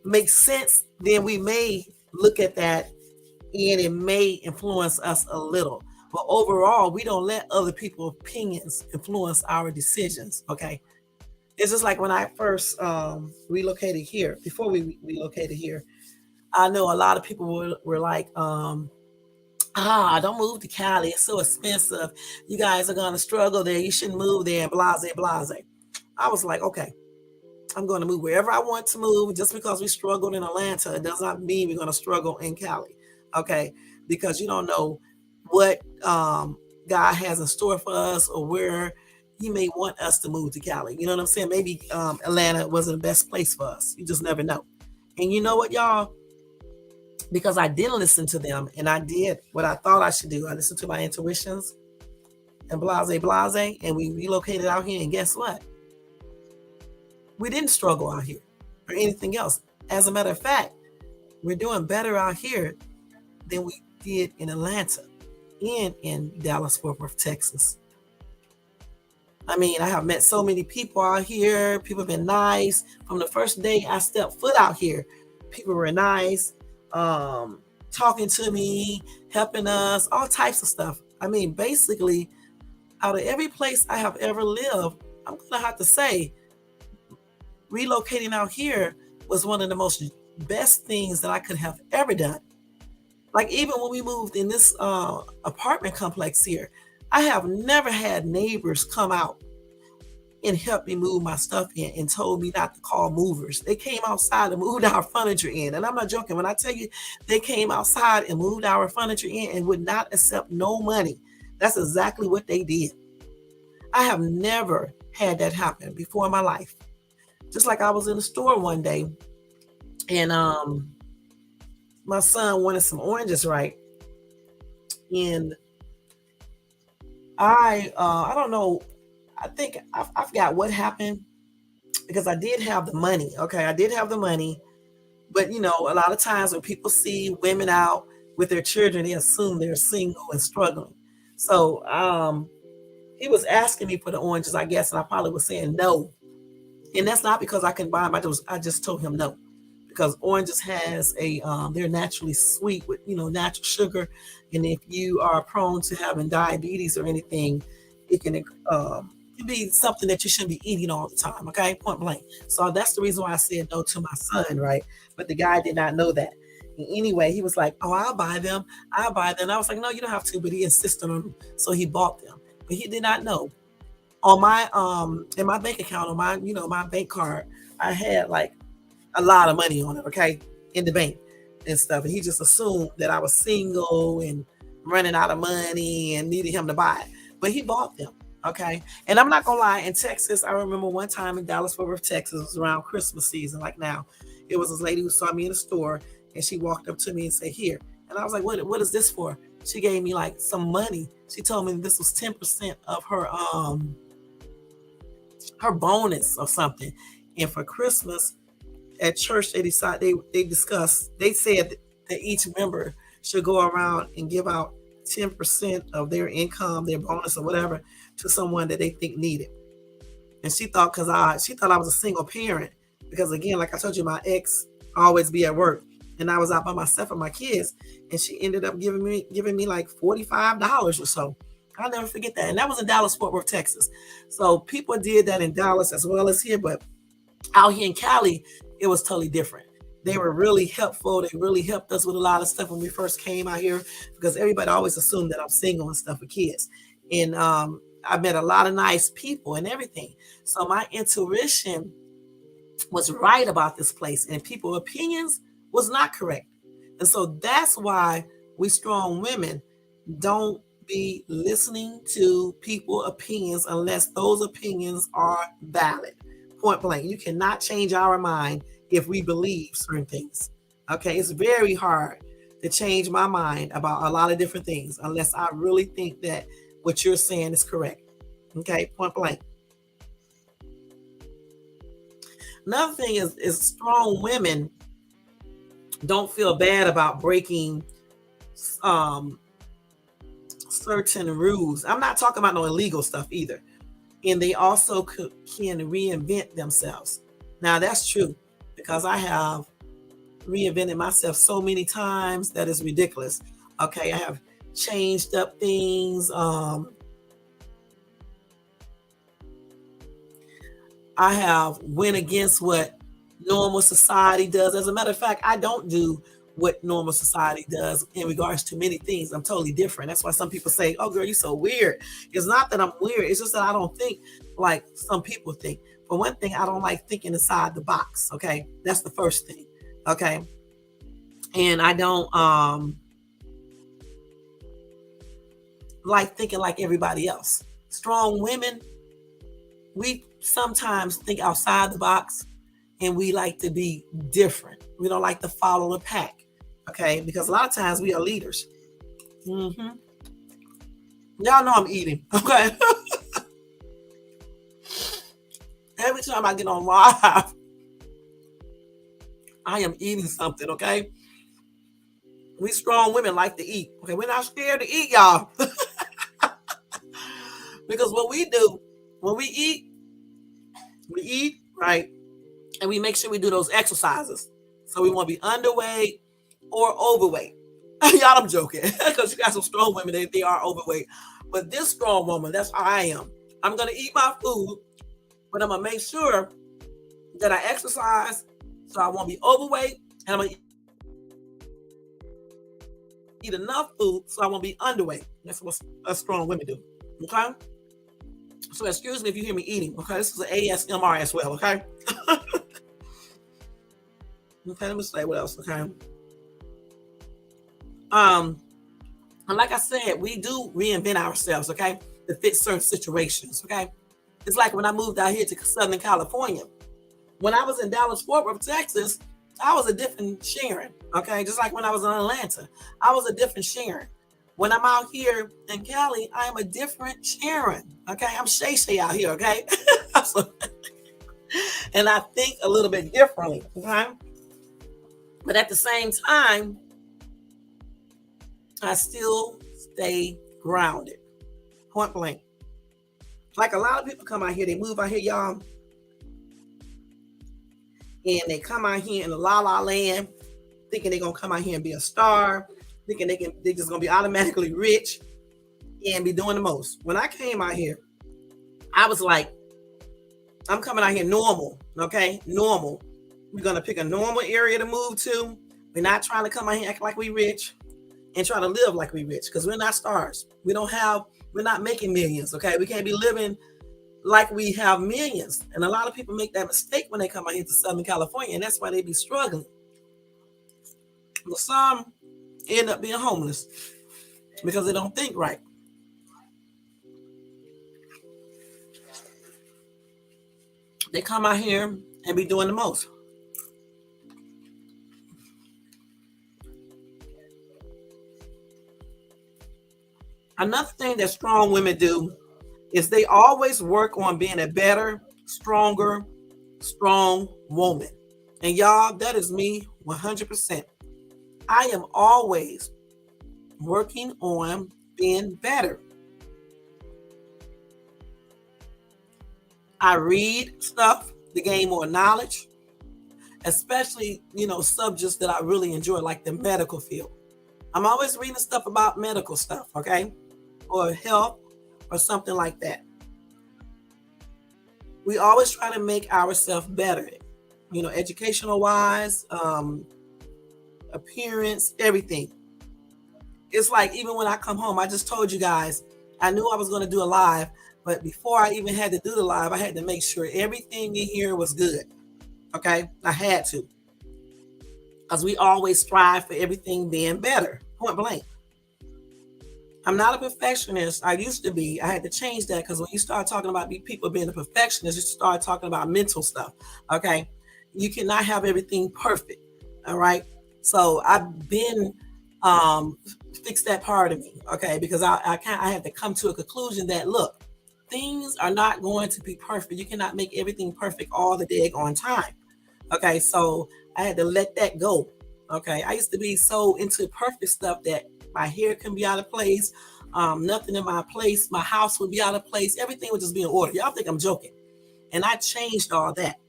makes sense, then we may look at that and it may influence us a little. But overall, we don't let other people's opinions influence our decisions. Okay. It's just like when I first relocated here, before we relocated here, I know a lot of people were like, don't move to Cali. It's so expensive. You guys are going to struggle there. You shouldn't move there, and blase, blase. I was like, okay, I'm going to move wherever I want to move. Just because we struggled in Atlanta, it does not mean we're going to struggle in Cali. Okay. Because you don't know what God has in store for us, or where He may want us to move to Cali. You know what I'm saying? Maybe Atlanta wasn't the best place for us. You just never know. And you know what, y'all? Because I didn't listen to them and I did what I thought I should do. I listened to my intuitions and blase, and we relocated out here. And guess what? We didn't struggle out here or anything else. As a matter of fact, we're doing better out here than we did in Atlanta and in Dallas, Fort Worth, Texas. I mean, I have met so many people out here. People have been nice. From the first day I stepped foot out here, people were nice, talking to me, helping us, all types of stuff. I mean, basically, out of every place I have ever lived, I'm going to have to say, relocating out here was one of the most best things that I could have ever done. Like, even when we moved in this apartment complex here, I have never had neighbors come out and help me move my stuff in and told me not to call movers. They came outside and moved our furniture in. And I'm not joking. When I tell you they came outside and moved our furniture in and would not accept no money, that's exactly what they did. I have never had that happen before in my life. Just like I was in the store one day and my son wanted some oranges, right? And I don't know, I think I forgot what happened because I did have the money. Okay, I did have the money, but you know, a lot of times when people see women out with their children, they assume they're single and struggling. So he was asking me for the oranges, I guess, and I probably was saying no. And that's not because I couldn't buy them. I just told him no, because oranges has a they're naturally sweet with natural sugar, and if you are prone to having diabetes or anything, it can be something that you shouldn't be eating all the time. Okay, point blank. So that's the reason why I said no to my son, right? But the guy did not know that. And anyway, he was like, "Oh, I'll buy them. I'll buy them." And I was like, "No, you don't have to." But he insisted on them, so he bought them. But he did not know on my in my bank account on my my bank card I had like a lot of money on it, okay, in the bank and stuff. And he just assumed that I was single and running out of money and needed him to buy it. But he bought them, okay. And I'm not gonna lie, in Texas, I remember one time in Dallas, Fort Worth, Texas, it was around Christmas season, like now. It was this lady who saw me in the store and she walked up to me and said, "Here." And I was like, what is this for? She gave me like some money. She told me this was 10% of her bonus or something. And for Christmas at church, they said that each member should go around and give out 10% of their income, their bonus or whatever, to someone that they think needed. And she thought I was a single parent because, again, like I told you, my ex always be at work and I was out by myself and my kids, and she ended up giving me like $45 or so. I'll never forget that. And that was in Dallas, Fort Worth, Texas. So people did that in Dallas as well as here, but out here in Cali, it was totally different. They were really helpful. They really helped us with a lot of stuff when we first came out here because everybody always assumed that I'm single and stuff with kids. And I met a lot of nice people and everything. So my intuition was right about this place, and people's opinions was not correct. And so that's why we strong women don't be listening to people's opinions unless those opinions are valid. Point blank. You cannot change our mind if we believe certain things. Okay, it's very hard to change my mind about a lot of different things unless I really think that what you're saying is correct. Okay, point blank. Another thing is strong women don't feel bad about breaking um, certain rules. I'm not talking about no illegal stuff either. And they also can reinvent themselves. Now that's true because I have reinvented myself so many times that is ridiculous. Okay, I have changed up things. I have went against what normal society does. As a matter of fact, I don't do what normal society does in regards to many things. I'm totally different. That's why some people say, "Oh, girl, you're so weird." It's not that I'm weird. It's just that I don't think like some people think. For one thing, I don't like thinking inside the box. Okay, that's the first thing. Okay, and I don't like thinking like everybody else. Strong women, we sometimes think outside the box and we like to be different. We don't like to follow the pack, okay? Because a lot of times we are leaders. Mm-hmm. Y'all know I'm eating, okay? Every time I get on live, I am eating something, okay? We strong women like to eat, okay? We're not scared to eat, y'all. Because what we do, when we eat, right? And we make sure we do those exercises. So we want to be underweight or overweight. Y'all, I'm joking. Because you got some strong women, they are overweight. But this strong woman, that's how I am. I'm going to eat my food, but I'm going to make sure that I exercise so I won't be overweight. And I'm going to eat enough food so I won't be underweight. That's what us strong women do. Okay? So excuse me if you hear me eating. Okay? This is an ASMR as well. Okay? Okay, let me say what else. Okay. And like I said, we do reinvent ourselves, okay, to fit certain situations, okay? It's like when I moved out here to Southern California. When I was in Dallas-Fort Worth, Texas, I was a different Sharon, okay? Just like when I was in Atlanta, I was a different Sharon. When I'm out here in Cali, I am a different Sharon, okay? I'm Shay Shay out here, okay? And I think a little bit differently, okay? But at the same time, I still stay grounded. Point blank. Like a lot of people come out here, they move out here, y'all, and they come out here in the la la land, thinking they're gonna come out here and be a star, thinking they're just gonna be automatically rich and be doing the most. When I came out here, I was like, I'm coming out here normal, okay? Normal. We're gonna pick a normal area to move to. We're not trying to come out here act like we rich and try to live like we rich, because we're not stars. We're not making millions, okay? We can't be living like we have millions. And a lot of people make that mistake when they come out here to Southern California, and that's why they be struggling. Well, some end up being homeless because they don't think right. They come out here and be doing the most. Another thing that strong women do is they always work on being a better, stronger, strong woman. And y'all, that is me 100%. I am always working on being better. I read stuff to gain more knowledge, especially, subjects that I really enjoy, like the medical field. I'm always reading stuff about medical stuff, okay? Or health or something like that. We always try to make ourselves better, educational wise, appearance, everything. It's like even when I come home, I just told you guys, I knew I was going to do a live, but before I even had to do the live, I had to make sure everything in here was good. Okay? I had to. Because we always strive for everything being better. Point blank. I'm not a perfectionist. I used to be. I had to change that because when you start talking about people being a perfectionist, you start talking about mental stuff. Okay? You cannot have everything perfect. All right? So I've been fix that part of me. Okay? Because I had to come to a conclusion that, look, things are not going to be perfect. You cannot make everything perfect all the day on time. Okay? So I had to let that go. Okay? I used to be so into perfect stuff that my hair can be out of place. Nothing in my place. My house would be out of place. Everything would just be in order. Y'all think I'm joking. And I changed all that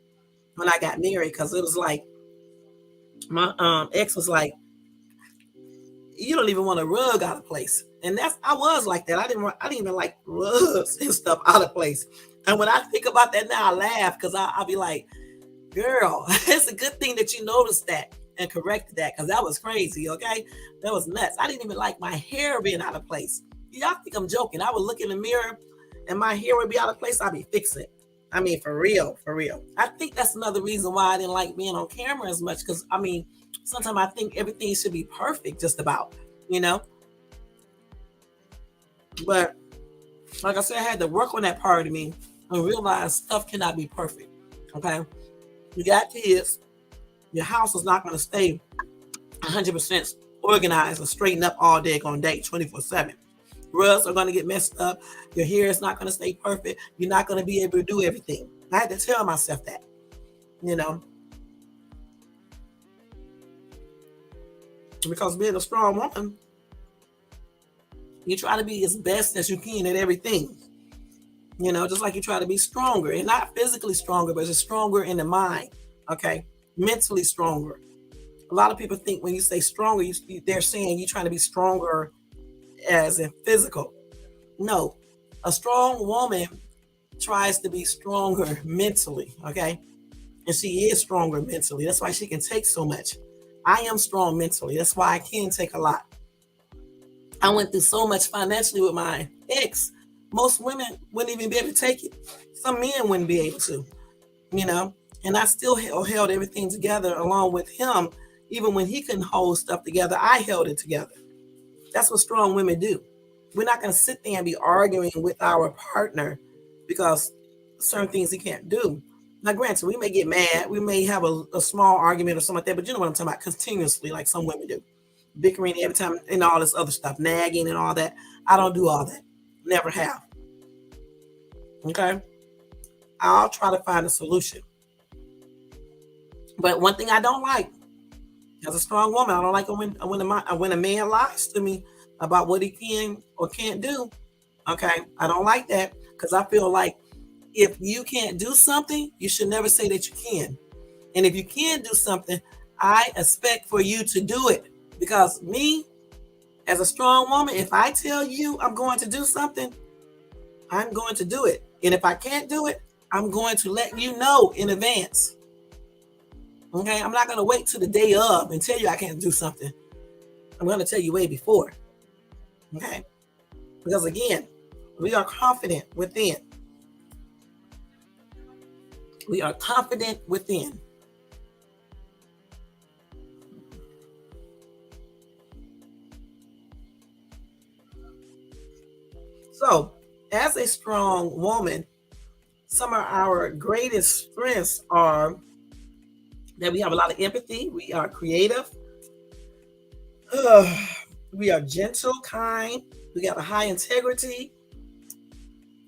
when I got married, because it was like, my ex was like, you don't even want a rug out of place. And I was like that. I didn't even like rugs and stuff out of place. And when I think about that now, I laugh, because I'll be like, girl, it's a good thing that you noticed that and corrected that, because that was crazy, okay? That was nuts. I didn't even like my hair being out of place. Y'all think I'm joking. I would look in the mirror and my hair would be out of place. I'd be fixing it. I mean, for real, for real. I think that's another reason why I didn't like being on camera as much, because, I mean, sometimes I think everything should be perfect just about, But, like I said, I had to work on that part of me and realize stuff cannot be perfect, okay? You got kids. Your house is not going to stay 100% organized and straightened up all day on day 24/7. Rugs are going to get messed up. Your hair is not going to stay perfect. You're not going to be able to do everything. I had to tell myself that, you know, because being a strong woman, you try to be as best as you can at everything. Just like you try to be stronger, and not physically stronger, but just stronger in the mind. Okay, mentally stronger. A lot of people think when you say stronger, they're saying you're trying to be stronger as in physical. No, a strong woman tries to be stronger mentally. Okay, and she is stronger mentally. That's why she can take so much. I am strong mentally. That's why I can take a lot. I went through so much financially with my ex. Most women wouldn't even be able to take it. Some men wouldn't be able to, you know. And I still held everything together along with him. Even when he couldn't hold stuff together, I held it together. That's what strong women do. We're not going to sit there and be arguing with our partner because certain things he can't do. Now, granted, we may get mad. We may have a small argument or something like that, but you know what I'm talking about, continuously, like some women do. Bickering every time and all this other stuff, nagging and all that. I don't do all that. Never have. Okay? I'll try to find a solution. But one thing I don't like, as a strong woman, I don't like when a man lies to me about what he can or can't do. Okay? I don't like that because I feel like if you can't do something, you should never say that you can. And if you can do something, I expect for you to do it. Because me, as a strong woman, if I tell you I'm going to do something, I'm going to do it. And if I can't do it, I'm going to let you know in advance. Okay? I'm not going to wait till the day of and tell you I can't do something. I'm going to tell you way before. Okay? Because again, we are confident within. We are confident within. So, as a strong woman, some of our greatest strengths are that we have a lot of empathy, we are creative, we are gentle, kind, we got a high integrity,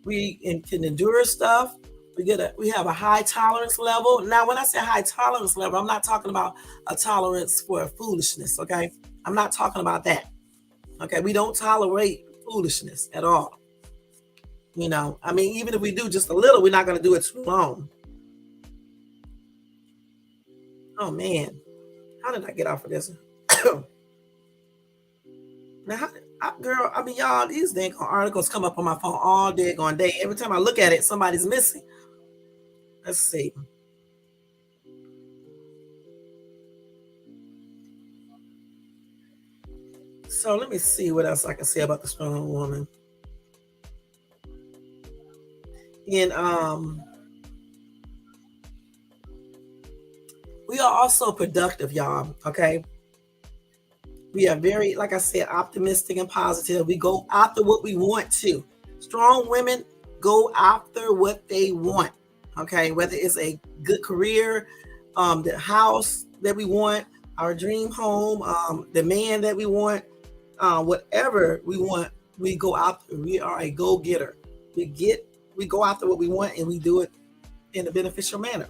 we can endure stuff, we have a high tolerance level. Now, when I say high tolerance level, I'm not talking about a tolerance for foolishness, okay? I'm not talking about that. Okay, we don't tolerate foolishness at all. I mean, even if we do just a little, we're not going to do it too long. Oh man, how did I get off of this? Now, girl, I mean, y'all, these dang articles come up on my phone all day, on day. Every time I look at it, somebody's missing. Let's see. So let me see what else I can say about the strong woman. And we are also productive, y'all. Okay. We are very, like I said, optimistic and positive. We go after what we want to. Strong women go after what they want. Okay, whether it's a good career, the house that we want, our dream home, the man that we want, whatever we want, we go after. We are a go-getter. We go after what we want and we do it in a beneficial manner.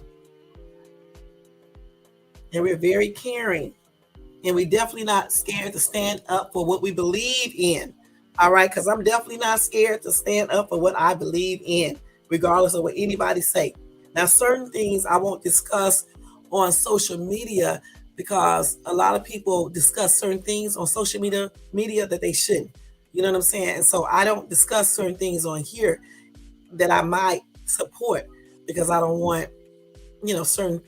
And we're very caring. And we're definitely not scared to stand up for what we believe in. All right, because I'm definitely not scared to stand up for what I believe in, regardless of what anybody say. Now, certain things I won't discuss on social media because a lot of people discuss certain things on social media that they shouldn't. You know what I'm saying? And so I don't discuss certain things on here that I might support because I don't want, certain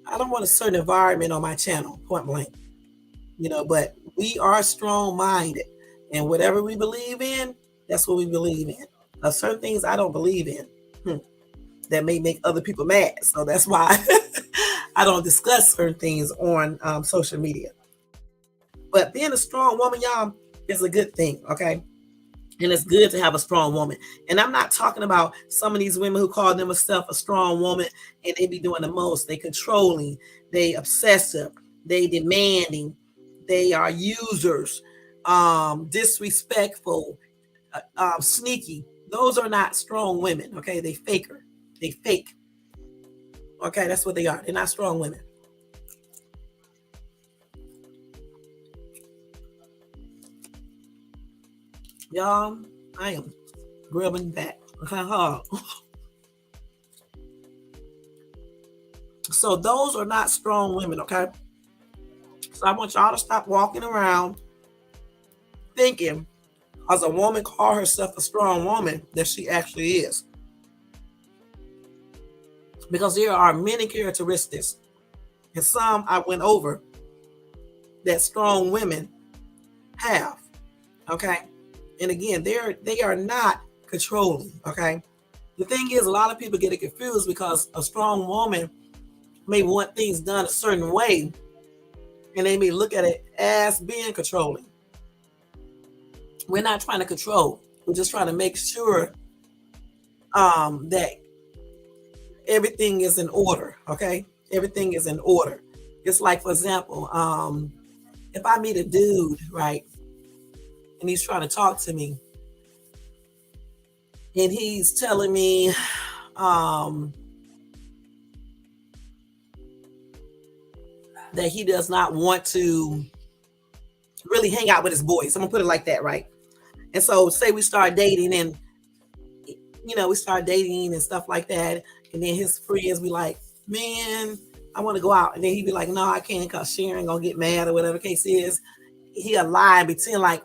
I don't want a certain environment on my channel, point blank. But we are strong minded, and whatever we believe in, that's what we believe in. Now, certain things I don't believe in that may make other people mad, so that's why I don't discuss certain things on social media. But being a strong woman, y'all, is a good thing. Okay, And it's good to have a strong woman. And I'm not talking about some of these women who call themselves a strong woman and they be doing the most. They controlling, they obsessive, they demanding, they are users, disrespectful, sneaky. Those are not strong women. Okay, they faker, they fake. Okay, that's what they are. They're not strong women. Y'all, I am grubbing back. So those are not strong women, okay? So I want y'all to stop walking around thinking, as a woman call herself a strong woman, that she actually is. Because there are many characteristics, and some I went over, that strong women have, okay? And again, they are not controlling, okay? The thing is, a lot of people get it confused because a strong woman may want things done a certain way, and they may look at it as being controlling. We're not trying to control. We're just trying to make sure that everything is in order. Okay, everything is in order. It's like, for example, if I meet a dude, right, and he's trying to talk to me, and he's telling me, that he does not want to really hang out with his boys. I'm gonna put it like that, right? And so, say we start dating, and we start dating and stuff like that, and then his friends be like, "Man, I want to go out," and then he'd be like, "No, I can't, cause Sharon gonna get mad," or whatever the case is. He'll lie and pretend like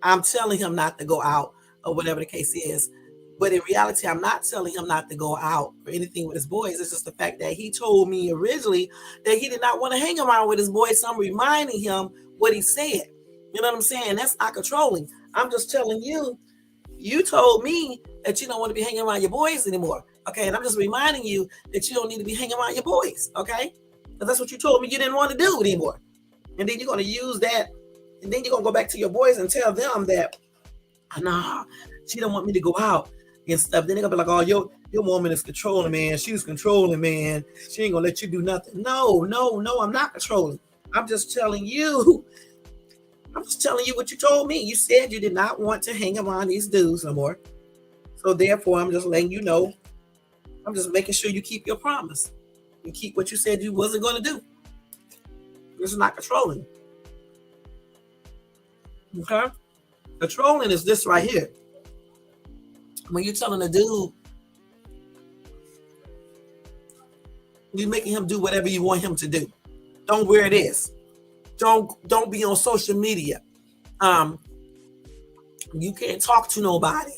I'm telling him not to go out, or whatever the case is. But in reality, I'm not telling him not to go out or anything with his boys. It's just the fact that he told me originally that he did not want to hang around with his boys. So I'm reminding him what he said. You know what I'm saying? That's not controlling. I'm just telling you, you told me that you don't want to be hanging around your boys anymore. Okay. And I'm just reminding you that you don't need to be hanging around your boys. Okay. Because that's what you told me you didn't want to do anymore. And then you're going to use that. And then you're going to go back to your boys and tell them that, nah, she don't want me to go out and stuff. Then they're gonna be like, "Oh, your woman is controlling, man. She's controlling, man. She ain't gonna let you do nothing." No, I'm not controlling. I'm just telling you. I'm just telling you what you told me. You said you did not want to hang around these dudes no more. So therefore, I'm just letting you know. I'm just making sure you keep your promise. You keep what you said you wasn't gonna do. This is not controlling. Okay? Controlling is this right here. When you're telling a dude, you're making him do whatever you want him to do. Don't wear this. Don't be on social media. You can't talk to nobody.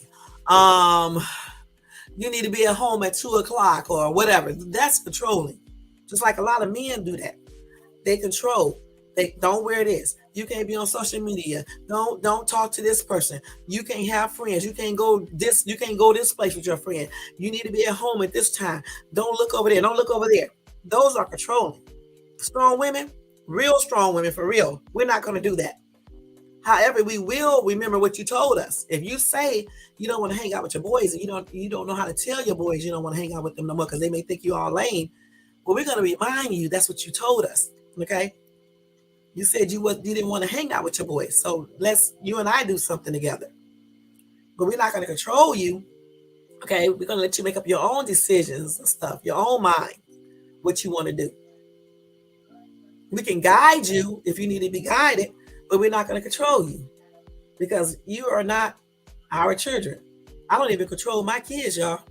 You need to be at home at 2 o'clock or whatever. That's controlling. Just like a lot of men do that. They control. They don't wear this. You can't be on social media. Don't talk to this person. You can't have friends. You can't go this place with your friend. You need to be at home at this time. Don't look over there. Don't look over there. Those are controlling. Strong women, real strong women for real. We're not going to do that. However, we will remember what you told us. If you say you don't want to hang out with your boys and you don't know how to tell your boys you don't want to hang out with them no more because they may think you all lame, well, we're going to remind you that's what you told us. Okay. You said you didn't want to hang out with your boys. So you and I do something together. But we're not going to control you. Okay. We're going to let you make up your own decisions and stuff, your own mind, what you want to do. We can guide you if you need to be guided, but we're not going to control you because you are not our children. I don't even control my kids, y'all.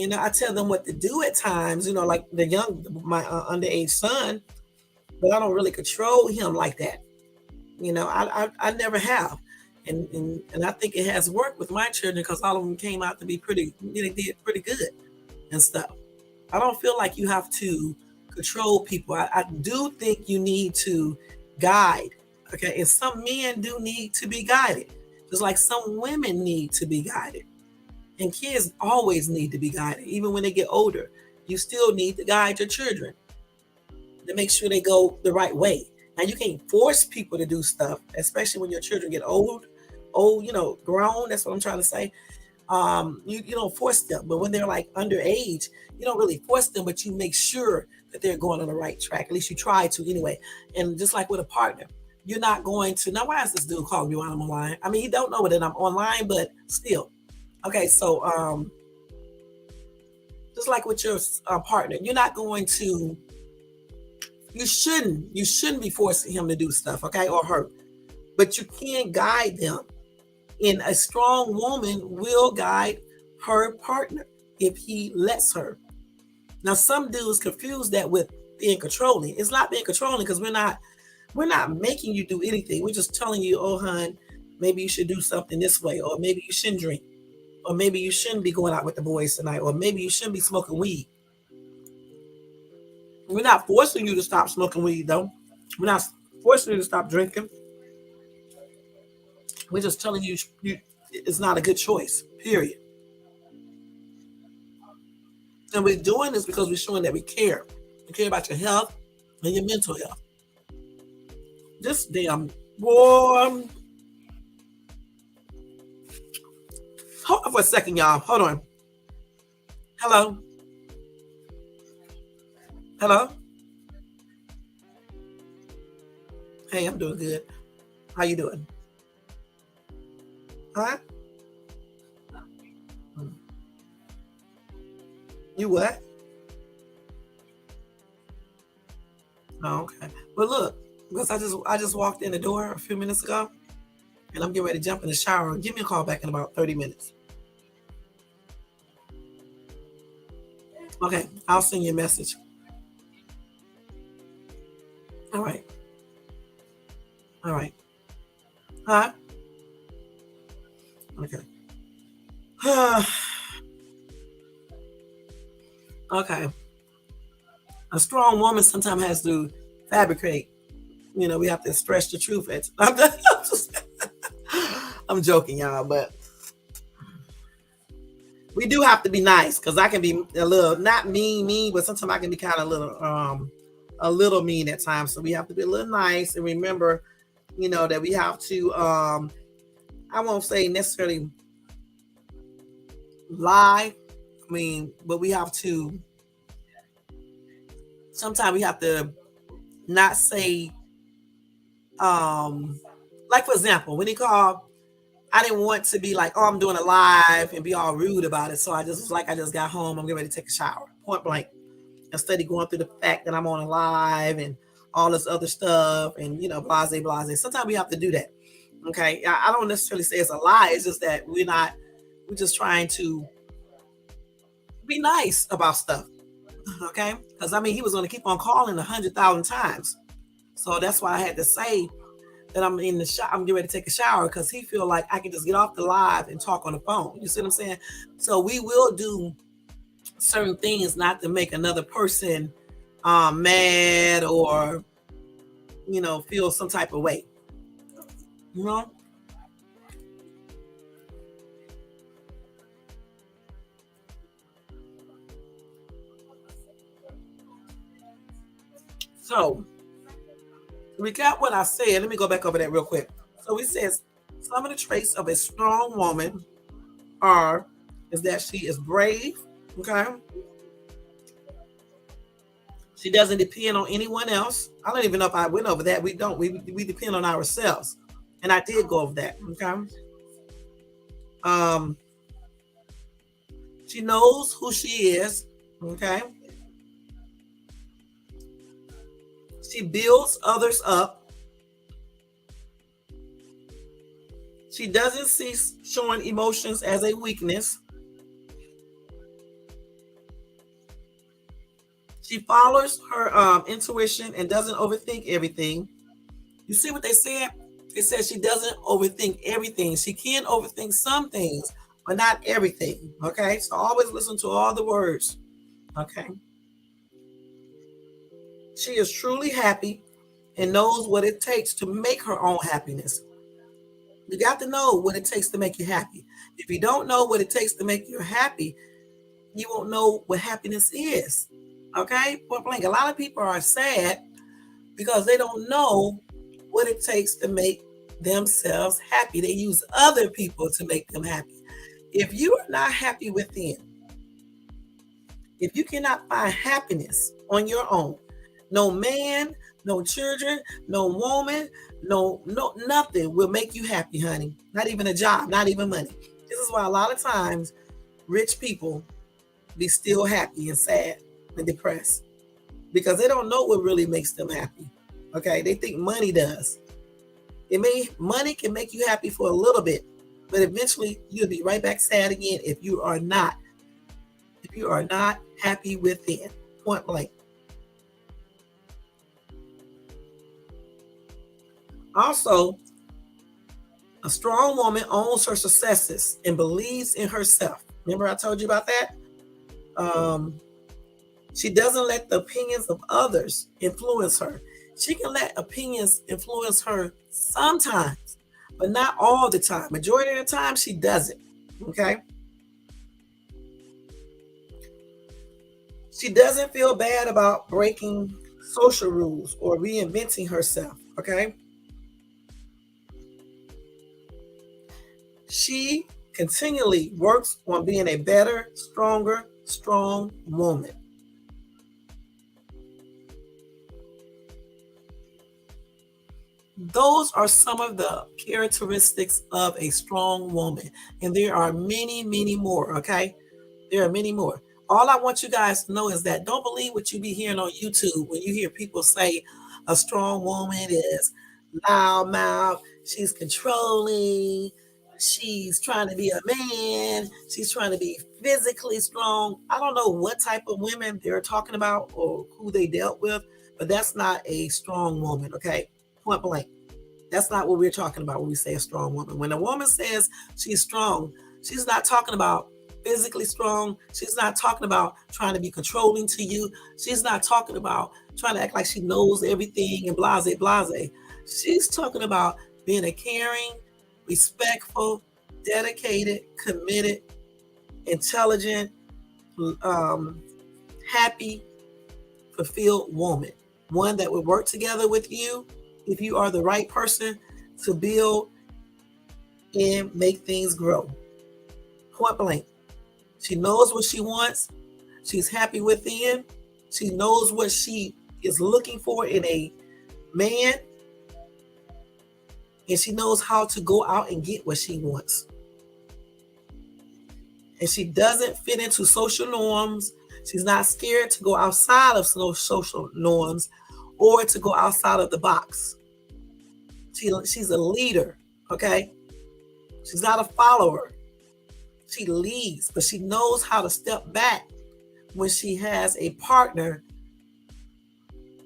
I tell them what to do at times, like my underage son, but I don't really control him like that. I never have. And I think it has worked with my children because all of them came out to be they did pretty good and stuff. I don't feel like you have to control people. I do think you need to guide. Okay. And some men do need to be guided, just like some women need to be guided. And kids always need to be guided. Even when they get older, you still need to guide your children to make sure they go the right way. Now, you can't force people to do stuff, especially when your children get old. old, grown. That's what I'm trying to say. You don't force them, but when they're like underage, you don't really force them, but you make sure that they're going on the right track. At least you try to anyway. And just like with a partner, you're not going to now. Why is this dude calling me while I'm online? I mean, he don't know that I'm online, but still. Okay, so just like with your partner, you're not going to. You shouldn't be forcing him to do stuff, okay, or her. But you can guide them. And a strong woman will guide her partner if he lets her. Now, some dudes confuse that with being controlling. It's not being controlling because we're not making you do anything. We're just telling you, oh, hun, maybe you should do something this way, or maybe you shouldn't drink, or maybe you shouldn't be going out with the boys tonight, or maybe you shouldn't be smoking weed. We're not forcing you to stop smoking weed, though. We're not forcing you to stop drinking. We're just telling you it's not a good choice, period. And we're doing this because we're showing that we care. We care about your health and your mental health. This damn boy. Hold on for a second, y'all. Hold on. Hello. Hello. Hey, I'm doing good. How you doing? Huh? You what? Oh, okay. Well, look, because I just walked in the door a few minutes ago, and I'm getting ready to jump in the shower. Give me a call back in about 30 minutes. Okay, I'll send you a message. All right. All right. Huh? Okay. Okay. A strong woman sometimes has to fabricate. We have to stretch the truth. I'm joking, y'all, but we do have to be nice because I can be a little not mean, but sometimes I can be kind of a little mean at times. So we have to be a little nice and remember, that we have to I won't say necessarily lie. I mean, but we have to sometimes we have to not say like for example, when he called, I didn't want to be like, oh, I'm doing a live and be all rude about it. So I just was like, I just got home, I'm getting ready to take a shower. Point blank. Instead of going through the fact that I'm on a live and all this other stuff and blase blase. Sometimes we have to do that. Okay. I don't necessarily say it's a lie. It's just that we're just trying to be nice about stuff. Okay. Because I mean he was gonna keep on calling 100,000 times. So that's why I had to say that I'm in the shower, I'm getting ready to take a shower because he feel like I can just get off the live and talk on the phone. You see what I'm saying? So we will do certain things not to make another person mad or feel some type of way. You know? So recap what I said. Let me go back over that real quick. So he says some of the traits of a strong woman are is that she is brave. Okay. She doesn't depend on anyone else. I don't even know if I went over that. We don't. We depend on ourselves. And I did go over that. Okay. Um, she knows who she is. Okay. She builds others up. She doesn't see showing emotions as a weakness. She follows her intuition and doesn't overthink everything. You see what they said? They said she doesn't overthink everything. She can overthink some things, but not everything. Okay. So always listen to all the words. Okay. She is truly happy and knows what it takes to make her own happiness. You got to know what it takes to make you happy. If you don't know what it takes to make you happy, you won't know what happiness is. Okay? Point blank. A lot of people are sad because they don't know what it takes to make themselves happy. They use other people to make them happy. If you are not happy within, if you cannot find happiness on your own, no man, no children, no woman, no nothing will make you happy, honey. Not even a job, not even money. This is why a lot of times rich people be still happy and sad and depressed because they don't know what really makes them happy. Okay, they think money does. Money can make you happy for a little bit, but eventually you'll be right back sad again if you are not happy within. Point blank. Also, a strong woman owns her successes and believes in herself. Remember I told you about that? She doesn't let the opinions of others influence her. She can let opinions influence her sometimes, but not all the time. Majority of the time, she doesn't. Okay? She doesn't feel bad about breaking social rules or reinventing herself. Okay? She continually works on being a better, stronger, strong woman. Those are some of the characteristics of a strong woman. And there are many, many more. Okay. There are many more. All I want you guys to know is that don't believe what you be hearing on YouTube when you hear people say a strong woman is loud mouth, she's controlling, she's trying to be a man, she's trying to be physically strong. I don't know what type of women they're talking about or who they dealt with, but that's not a strong woman. Okay. Point blank. That's not what we're talking about when we say a strong woman. When a woman says she's strong, she's not talking about physically strong. She's not talking about trying to be controlling to you. She's not talking about trying to act like she knows everything and blase, blase. She's talking about being a caring, respectful, dedicated, committed, intelligent, happy, fulfilled woman. One that would work together with you if you are the right person to build and make things grow. Point blank. She knows what she wants. She's happy within. She knows what she is looking for in a man. And she knows how to go out and get what she wants. And she doesn't fit into social norms. She's not scared to go outside of social norms or to go outside of the box. She's a leader, okay? She's not a follower. She leads, but she knows how to step back when she has a partner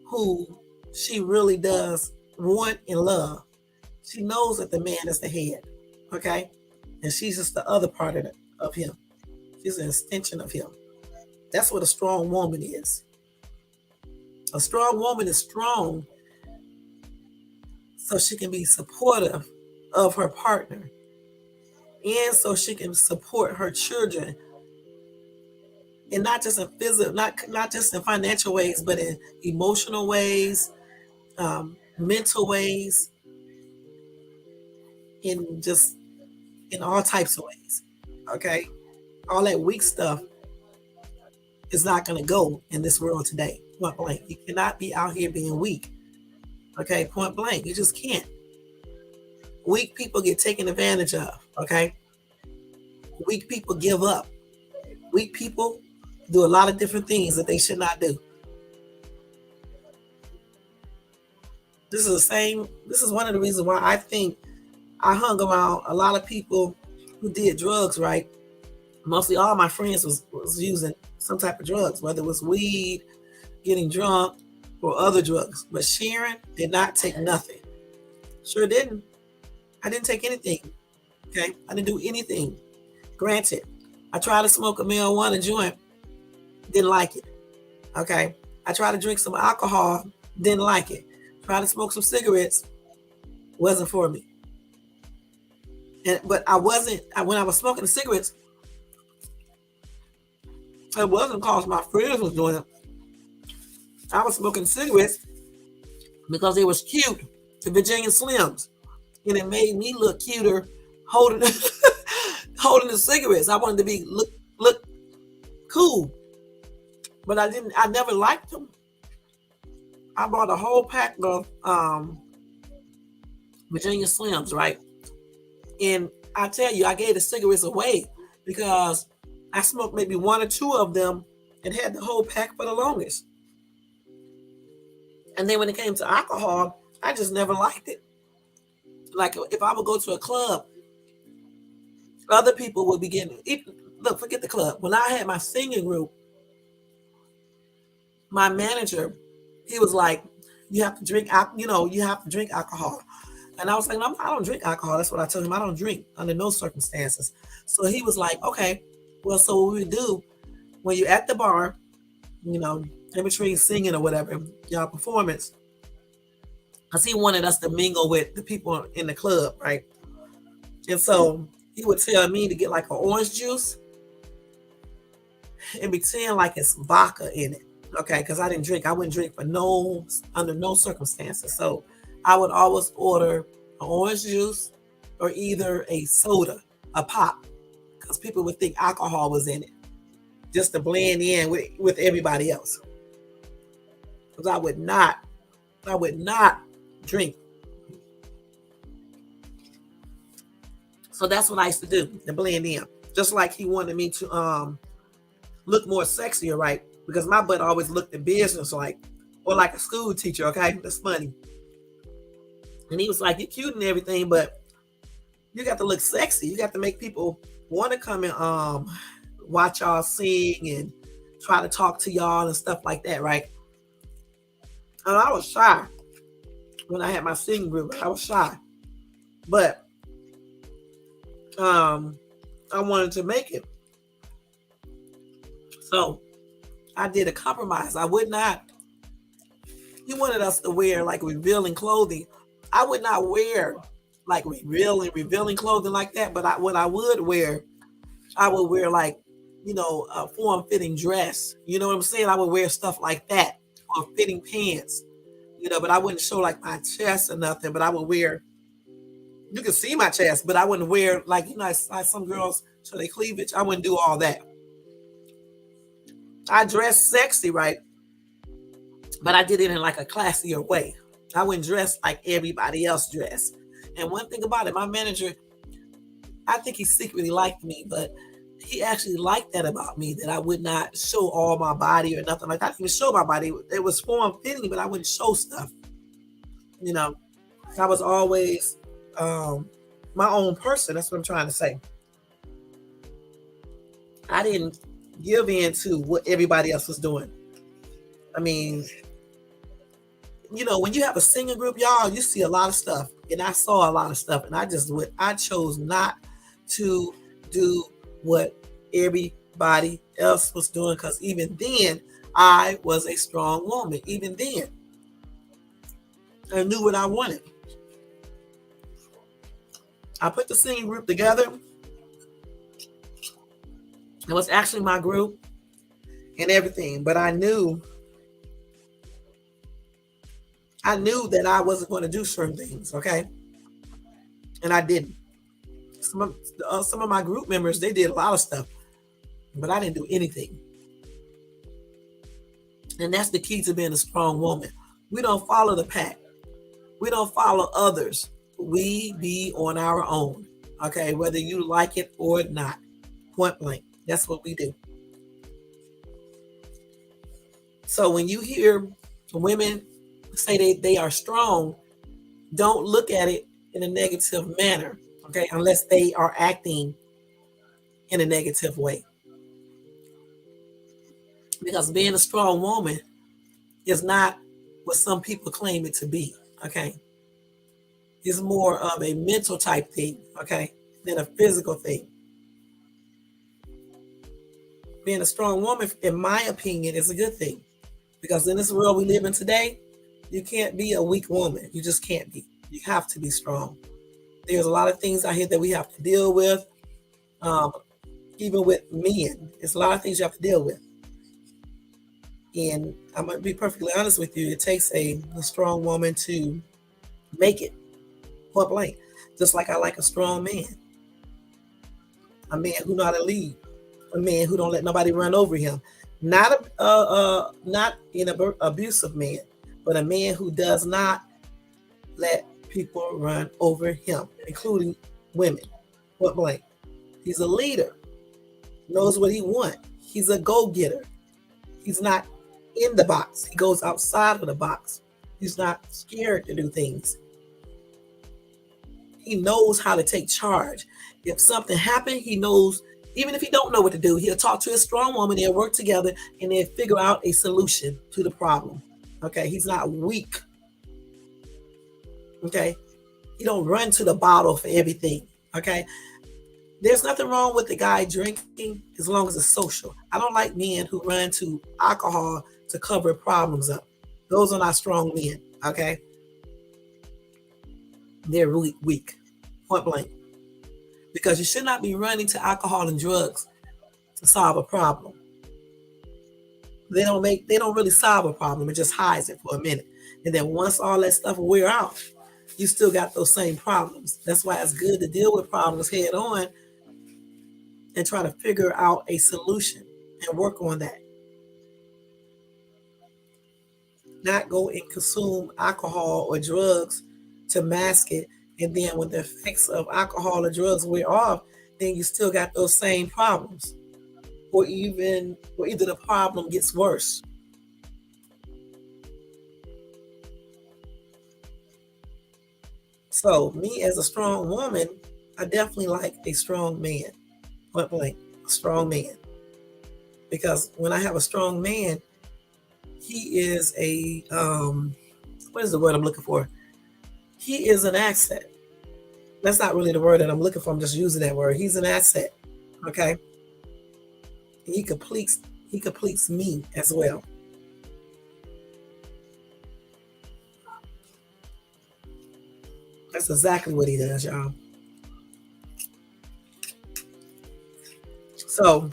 who she really does want and love. She knows that the man is the head, okay? And she's just the other part of him. She's an extension of him. That's what a strong woman is. A strong woman is strong so she can be supportive of her partner and so she can support her children, and not just in physical, not just in financial ways, but in emotional ways, mental ways, in all types of ways. Okay, all that weak stuff is not going to go in this world today. Point blank. You cannot be out here being weak. Okay, point blank. You just can't. Weak people get taken advantage of. Okay, weak people give up. Weak people do a lot of different things that they should not do. This is one of the reasons why I think I hung around a lot of people who did drugs, right? Mostly all my friends was using some type of drugs, whether it was weed, getting drunk, or other drugs. But Sharon did not take nothing. Sure didn't. I didn't take anything. Okay? I didn't do anything. Granted, I tried to smoke a marijuana joint, didn't like it. Okay? I tried to drink some alcohol, didn't like it. Tried to smoke some cigarettes, wasn't for me. But when I was smoking the cigarettes, it wasn't because my friends was doing it. I was smoking cigarettes because they was cute, the Virginia Slims. and it made me look cuter holding holding the cigarettes. I wanted to be look cool, but I didn't. I never liked them. I bought a whole pack of Virginia Slims, right? And I tell you, I gave the cigarettes away because I smoked maybe one or two of them and had the whole pack for the longest. And then when it came to alcohol, I just never liked it. Like if I would go to a club, other people would begin. Look, forget the club. When I had my singing group, my manager, he was like, "You have to drink, you have to drink alcohol." And I was like, no, I don't drink alcohol. That's what I told him. I don't drink under no circumstances. So he was like, okay, well, so what we do when you're at the bar, in between singing or whatever, your performance, because he wanted us to mingle with the people in the club, right? And so he would tell me to get like an orange juice and pretend like it's vodka in it. Okay, because I didn't drink. I wouldn't drink under no circumstances. So I would always order an orange juice or either a soda, a pop, because people would think alcohol was in it, just to blend in with everybody else. Because I would not drink. So that's what I used to do, to blend in. Just like he wanted me to look more sexier, right? Because my butt always looked in business like, or like a school teacher, okay? That's funny. And he was like, you're cute and everything, but you got to look sexy. You got to make people want to come and watch y'all sing and try to talk to y'all and stuff like that, right? And I was shy when I had my singing group. I was shy. But I wanted to make it. So I did a compromise. I would not. He wanted us to wear like revealing clothing. I would not wear like revealing clothing like that. But what I would wear, I would wear like, a form-fitting dress. You know what I'm saying? I would wear stuff like that, or fitting pants. But I wouldn't show like my chest or nothing. But I would wear. You can see my chest, but I wouldn't wear like like some girls show their cleavage. I wouldn't do all that. I dress sexy, right? But I did it in like a classier way. I wouldn't dress like everybody else dressed. And one thing about it, my manager, I think he secretly liked me, but he actually liked that about me, that I would not show all my body or nothing like that. I didn't even show my body. It was form fitting, but I wouldn't show stuff. I was always my own person. That's what I'm trying to say. I didn't give in to what everybody else was doing. I mean, when you have a singing group, y'all, you see a lot of stuff. And I saw a lot of stuff. And I chose not to do what everybody else was doing. Because even then, I was a strong woman. Even then, I knew what I wanted. I put the singing group together. It was actually my group and everything. But I knew that I wasn't going to do certain things, okay? And I didn't. Some of my group members, they did a lot of stuff, but I didn't do anything. And that's the key to being a strong woman. We don't follow the pack. We don't follow others. We be on our own, okay? Whether you like it or not, point blank. That's what we do. So when you hear women say they are strong, don't look at it in a negative manner, okay? Unless they are acting in a negative way. Because being a strong woman is not what some people claim it to be, okay? It's more of a mental type thing, okay, than a physical thing. Being a strong woman, in my opinion, is a good thing. Because in this world we live in today, you can't be a weak woman. You just can't be. You have to be strong. There's a lot of things out here that we have to deal with. Even with men, there's a lot of things you have to deal with. And I'm going to be perfectly honest with you. It takes a strong woman to make it. point blank. Just like I like a strong man, a man who know how to lead, a man who don't let nobody run over him, not an abusive man, but a man who does not let people run over him, including women. Point blank. He's a leader, knows what he wants. He's a go-getter. He's not in the box. He goes outside of the box. He's not scared to do things. He knows how to take charge. If something happened, he knows, even if he don't know what to do, he'll talk to a strong woman, they'll work together, and they'll figure out a solution to the problem. Okay, he's not weak. Okay, he don't run to the bottle for everything. Okay, there's nothing wrong with the guy drinking as long as it's social. I don't like men who run to alcohol to cover problems up. Those are not strong men. Okay, they're weak, point blank. Because you should not be running to alcohol and drugs to solve a problem. They don't really solve a problem. It just hides it for a minute. And then once all that stuff wear out, you still got those same problems. That's why it's good to deal with problems head on and try to figure out a solution and work on that. Not go and consume alcohol or drugs to mask it. And then when the effects of alcohol or drugs wear off, then you still got those same problems. Or either the problem gets worse. So me as a strong woman, I definitely like a strong man. Point blank, a strong man. Because when I have a strong man, he is a, what is the word I'm looking for? He is an asset. That's not really the word that I'm looking for. I'm just using that word. He's an asset. Okay. He completes me as well. That's exactly what he does, y'all. So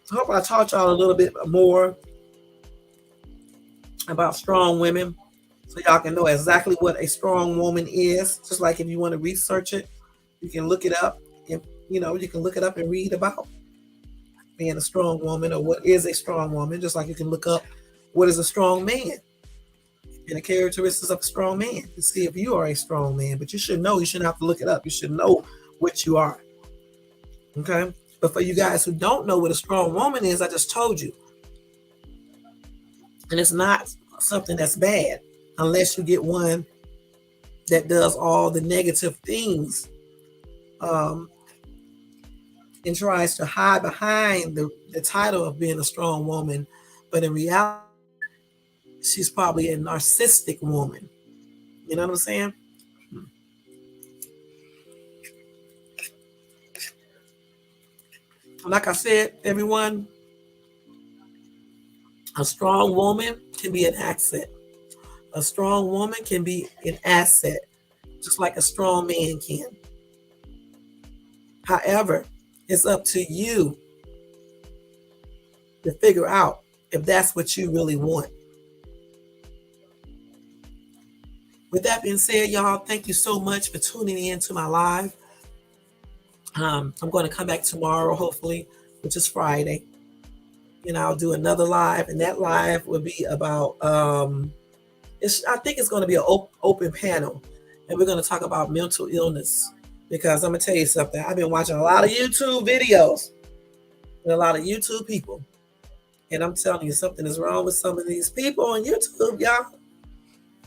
I hope I taught y'all a little bit more about strong women, so y'all can know exactly what a strong woman is. Just like if you want to research it, you can look it up, and you can look it up and read about being a strong woman, or what is a strong woman. Just like you can look up what is a strong man and the characteristics of a strong man to see if you are a strong man. But you should know. You shouldn't have to look it up. You should know what you are. Okay. But for you guys who don't know what a strong woman is, I just told you. And it's not something that's bad unless you get one that does all the negative things and tries to hide behind the title of being a strong woman. But in reality, she's probably a narcissistic woman. You know what I'm saying? Like I said, everyone, a strong woman can be an asset. A strong woman can be an asset, just like a strong man can. However, it's up to you to figure out if that's what you really want. With that being said, y'all, thank you so much for tuning in to my live. I'm going to come back tomorrow, hopefully, which is Friday. And I'll do another live, and that live will be about, I think it's going to be an open panel, and we're going to talk about mental illness. Because I'm going to tell you something, I've been watching a lot of YouTube videos and a lot of YouTube people. And I'm telling you, something is wrong with some of these people on YouTube, y'all.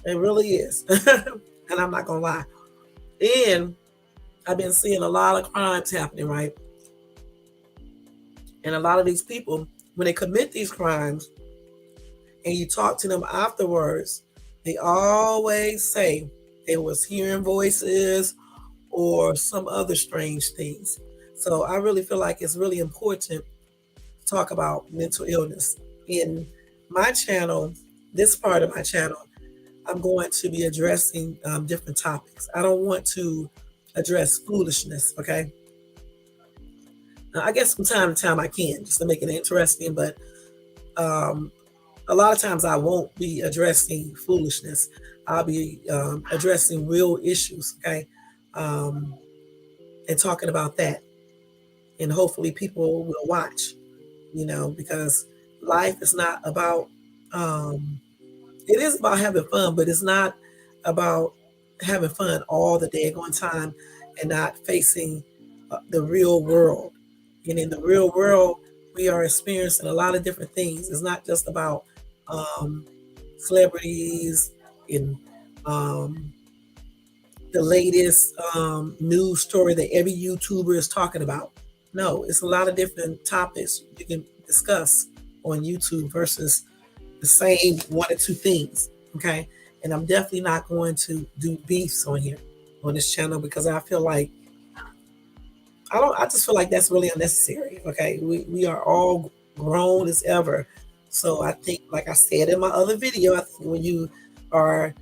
It really is. And I'm not going to lie. And I've been seeing a lot of crimes happening, right? And a lot of these people, when they commit these crimes and you talk to them afterwards, they always say they was hearing voices or some other strange things. So I really feel like it's really important to talk about mental illness. In my channel, this part of my channel, I'm going to be addressing different topics. I don't want to address foolishness, okay? Now, I guess from time to time I can, just to make it interesting, but a lot of times I won't be addressing foolishness. I'll be addressing real issues, okay, and talking about that. And hopefully people will watch, because life is not about, it is about having fun, but it's not about having fun all the daggone time and not facing the real world. And in the real world, we are experiencing a lot of different things. It's not just about um, celebrities and um, the latest news story that every YouTuber is talking about. No, it's a lot of different topics you can discuss on YouTube versus the same one or two things. Okay. And I'm definitely not going to do beefs on here on this channel because I feel like I just feel like that's really unnecessary. Okay. We are all grown as ever. So I think, like I said in my other video, I think when you are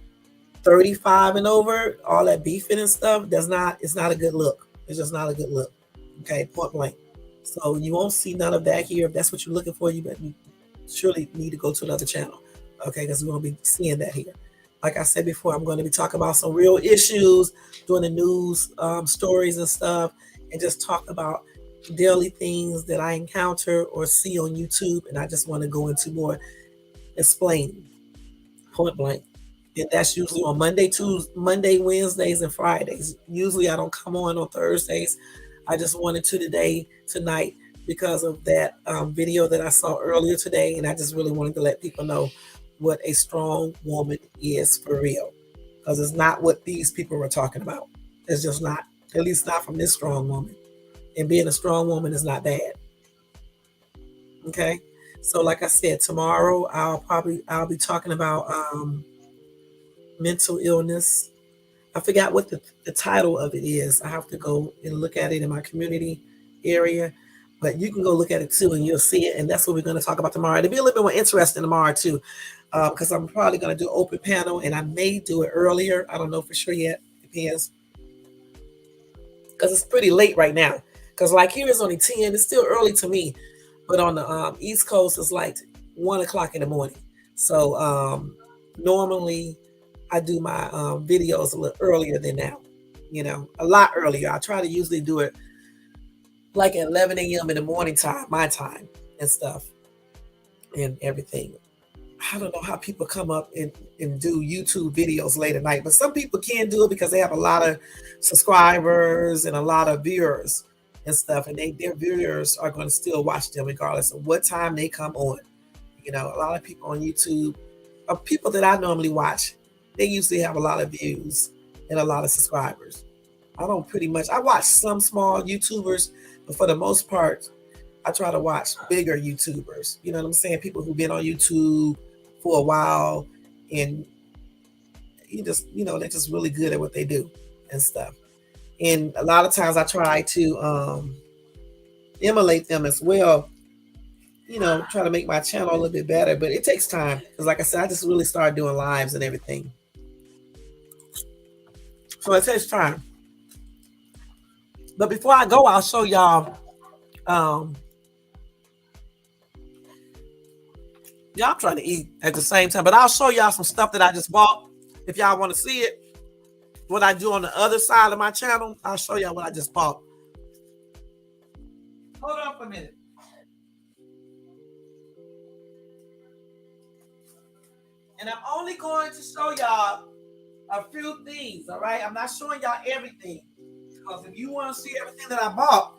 35 and over, all that beefing and stuff, it's not a good look. It's just not a good look. Okay, point blank. So you won't see none of that here. If that's what you're looking for, you surely need to go to another channel. Okay, because we won't be seeing that here. Like I said before, I'm going to be talking about some real issues, doing the news stories and stuff, and just talk about daily things that I encounter or see on YouTube. And I just want to go into more explaining, point blank. And that's usually on Monday, Wednesdays, and Fridays. Usually I don't come on Thursdays. I just wanted to tonight, because of that video that I saw earlier today. And I just really wanted to let people know what a strong woman is for real. Because it's not what these people were talking about. It's just not, at least not from this strong woman. And being a strong woman is not bad. Okay. So like I said, tomorrow I'll be talking about mental illness. I forgot what the title of it is. I have to go and look at it in my community area. But you can go look at it too and you'll see it. And that's what we're going to talk about tomorrow. It'll be a little bit more interesting tomorrow too. Because I'm probably going to do open panel and I may do it earlier. I don't know for sure yet. Depends. Because it's pretty late right now. Because like here it's only 10. It's still early to me. But on the East Coast, it's like 1 o'clock in the morning. So normally I do my videos a little earlier than now, a lot earlier. I try to usually do it like at 11 a.m. in the morning time, my time and stuff and everything. I don't know how people come up and do YouTube videos late at night, but some people can do it because they have a lot of subscribers and a lot of viewers and stuff. And their viewers are going to still watch them regardless of what time they come on. A lot of people on YouTube, people that I normally watch, they usually have a lot of views and a lot of subscribers. I watch some small YouTubers, but for the most part, I try to watch bigger YouTubers. You know what I'm saying? People who've been on YouTube for a while and they're just really good at what they do and stuff. And a lot of times I try to emulate them as well, try to make my channel a little bit better, but it takes time. Because like I said, I just really started doing lives and everything. So it takes time. But before I go, I'll show y'all, y'all trying to eat at the same time, but I'll show y'all some stuff that I just bought. If y'all want to see it, what I do on the other side of my channel, I'll show y'all what I just bought. Hold on for a minute. And I'm only going to show y'all a few things, all right? I'm not showing y'all everything. Because if you want to see everything that I bought,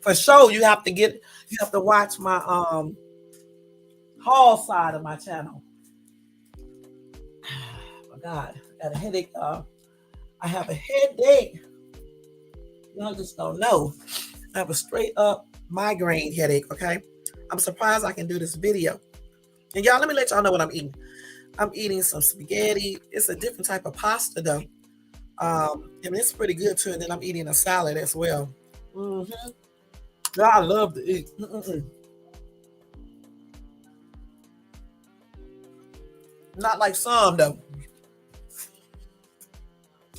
for sure, you have to watch my haul side of my channel. Oh my God, I got a headache. I have a headache. Y'all just don't know. I have a straight up migraine headache, okay? I'm surprised I can do this video. And y'all, let me let y'all know what I'm eating. I'm eating some spaghetti. It's a different type of pasta though. And it's pretty good too. And then I'm eating a salad as well. Mm-hmm. I love to eat. Not like some though.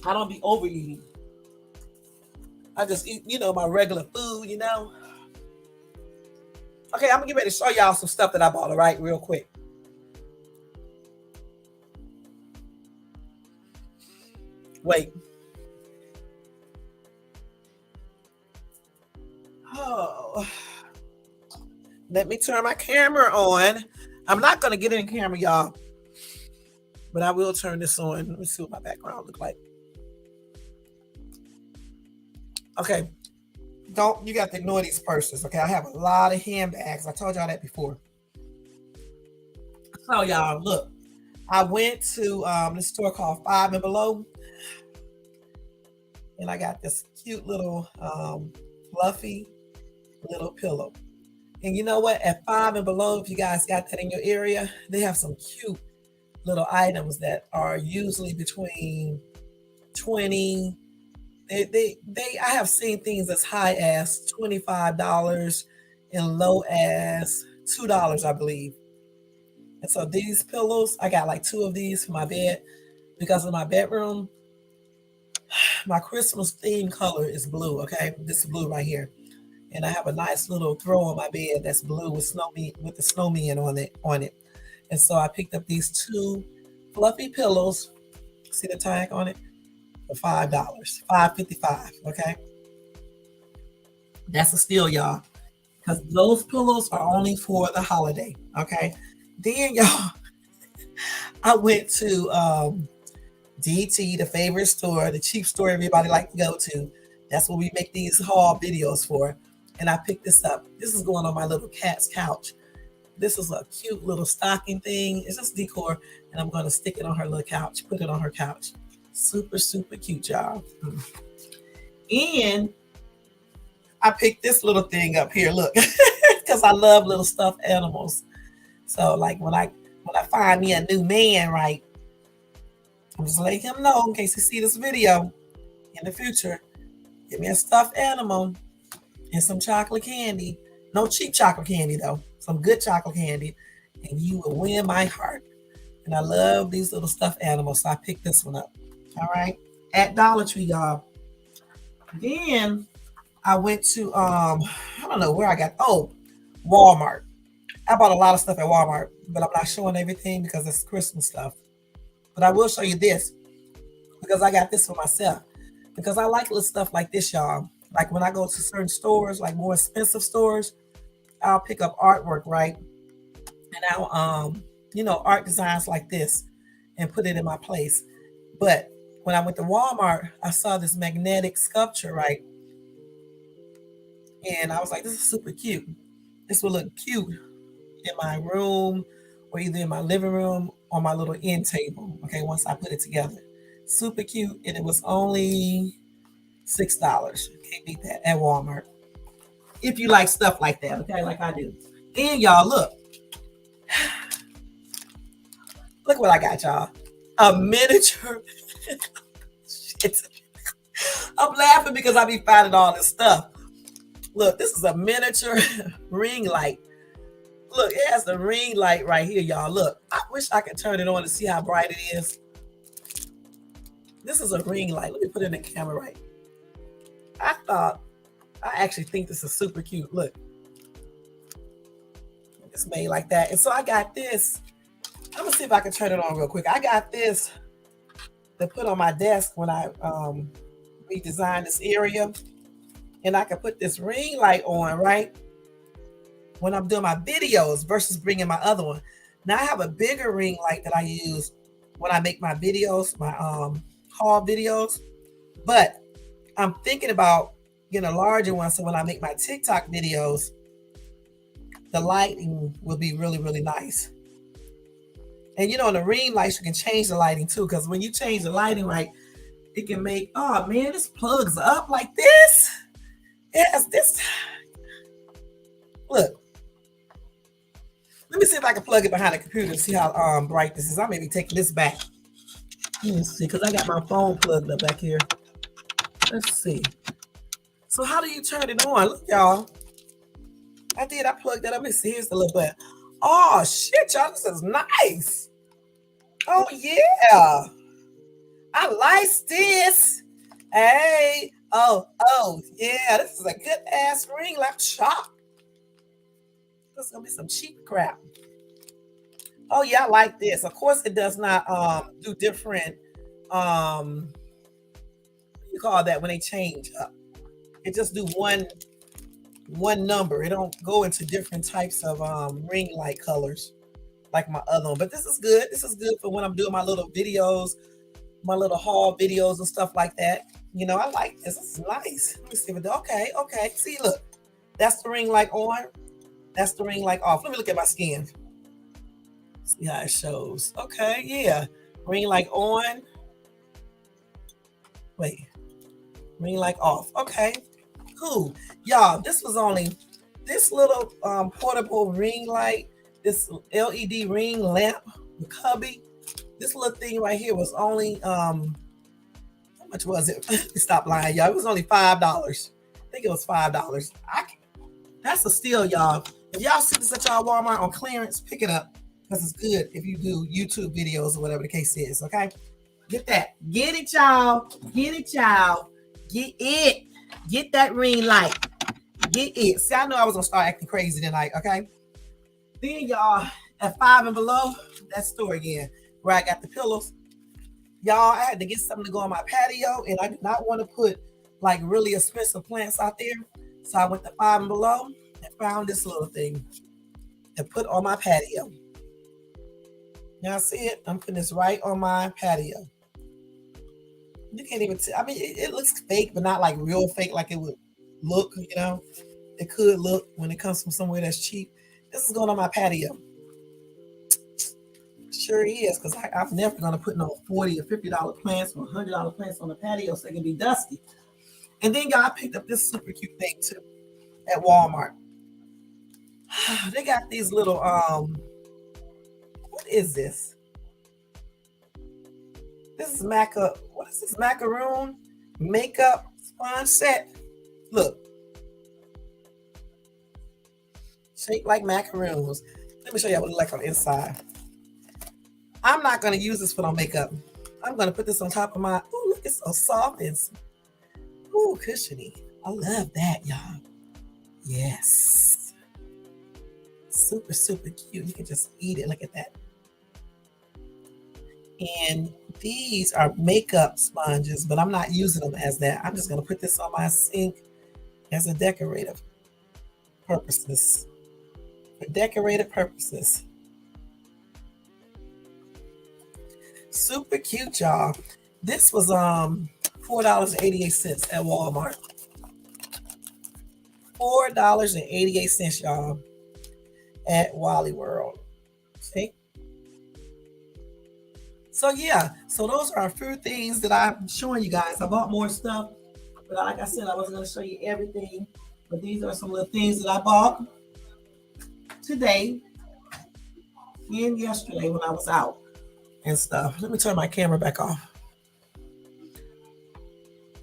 I don't be overeating. I just eat, my regular food, Okay, I'm gonna get ready to show y'all some stuff that I bought, all right, real quick. Wait. Oh, let me turn my camera on. I'm not gonna get in the camera, y'all, but I will turn this on. Let me see what my background look like. Okay, don't you got to ignore these purses? Okay, I have a lot of handbags. I told y'all that before. So y'all, look, I went to this store called Five and Below, and I got this cute little fluffy little pillow. And you know what? At Five and Below, if you guys got that in your area, they have some cute little items that are usually between 20. I have seen things as high as $25 and low as $2, I believe. And so these pillows, I got like two of these for my bed because in my bedroom, my Christmas theme color is blue. Okay, this is blue right here, and I have a nice little throw on my bed that's blue with the snowman on it. And so I picked up these two fluffy pillows. See the tag on it for $5, $5.55. Okay, that's a steal, y'all, because those pillows are only for the holiday. Okay, then y'all, I went to DT, the favorite store, the cheap store everybody like to go to. That's what we make these haul videos for. And I picked this up. This is going on my little cat's couch. This is a cute little stocking thing. It's just decor, and I'm going to stick it on her little couch, put it on her couch. Super, super cute, y'all. And I picked this little thing up here, look, because I love little stuffed animals. So like when I find me a new man, right, I'm just letting him know in case he see this video in the future. Give me a stuffed animal and some chocolate candy. No cheap chocolate candy though. Some good chocolate candy, and you will win my heart. And I love these little stuffed animals, so I picked this one up. All right, at Dollar Tree, y'all. Then I went to I don't know where I got. Oh, Walmart. I bought a lot of stuff at Walmart, but I'm not showing everything because it's Christmas stuff. But I will show you this because I got this for myself. Because I like little stuff like this, y'all. Like when I go to certain stores, like more expensive stores, I'll pick up artwork, right? And I'll art designs like this and put it in my place. But when I went to Walmart, I saw this magnetic sculpture, right? And I was like, this is super cute. This will look cute in my room or either in my living room or my little end table. Okay, once I put it together. Super cute. And it was only $6. Can't beat that at Walmart. If you like stuff like that, okay, like I do. Then y'all look what I got, y'all. A miniature. I'm laughing because I be finding all this stuff. Look, this is a miniature ring light. Look, it has the ring light right here, y'all. Look, I wish I could turn it on to see how bright it is. This is a ring light. Let me put it in the camera right. I actually think this is super cute. Look, it's made like that. And so I got this. I'm gonna see if I can turn it on real quick. I got this to put on my desk when I redesign this area. And I can put this ring light on, right? When I'm doing my videos versus bringing my other one. Now I have a bigger ring light that I use when I make my videos, my haul videos. But I'm thinking about getting a larger one so when I make my TikTok videos, the lighting will be really, really nice. And in the ring lights, you can change the lighting too, because when you change the lighting right, it can make, oh man, this plugs up like this. Yes, this. Look. Let me see if I can plug it behind the computer and see how bright this is. I may be taking this back. Let me see, because I got my phone plugged up back here. Let's see. So how do you turn it on? Look, y'all. I plugged that up. Let me see. Here's the little button. Oh, shit, y'all. This is nice. Oh, yeah. I like this. Hey. Oh, yeah. This is a good ass ring light shop. This is going to be some cheap crap. Oh, yeah, I like this. Of course, it does not do different call that when they change up? It just do one number. It don't go into different types of ring light colors like my other one. But this is good. This is good for when I'm doing my little videos, my little haul videos and stuff like that. You know, I like this. This is nice. Let me see if it. Okay, okay. See, look, that's the ring light on. That's the ring light off. Let me look at my skin. See how it shows. Okay, yeah. Ring light on. Wait. Ring light off. Okay. Cool. Y'all, this was only this little portable ring light, this LED ring lamp with cubby. This little thing right here was only how much was it? Stop lying, y'all. It was only $5. I think it was $5. That's a steal, y'all. If y'all see this at y'all Walmart on clearance, pick it up because it's good if you do YouTube videos or whatever the case is. Okay, get that. Get it, y'all. Get it, y'all. Get it. Get that ring light. Get it. See, I know I was gonna start acting crazy tonight. Okay. Then y'all at 5 and below, that store again where I got the pillows. Y'all, I had to get something to go on my patio, and I did not want to put like really expensive plants out there. So I went to 5 and below and found this little thing to put on my patio. Now see it? I'm putting this right on my patio. You can't even tell. I mean, it looks fake, but not like real fake like it would look, you know. It could look when it comes from somewhere that's cheap. This is going on my patio. Sure is, because I'm never going to put no $40 or $50 plants or $100 plants on the patio so they can be dusty. And then y'all picked up this super cute thing too at Walmart. They got these little what is this? This is what is this? Macaroon makeup sponge set. Look. Shaped like macaroons. Let me show you what it looks like on the inside. I'm not going to use this for no makeup. I'm going to put this on top of my, oh, look, it's so soft and, oh, cushiony. I love that, y'all. Yes. Super, super cute. You can just eat it. Look at that. And these are makeup sponges, but I'm not using them as that. I'm just going to put this on my sink as a decorative purposes. For decorative purposes. Super cute, y'all. This was $4.88 at Walmart. $4.88, y'all, at Wally World. See? So yeah, so those are a few things that I'm showing you guys. I bought more stuff, but like I said, I wasn't going to show you everything. But these are some of the things that I bought today and yesterday when I was out and stuff. Let me turn my camera back off.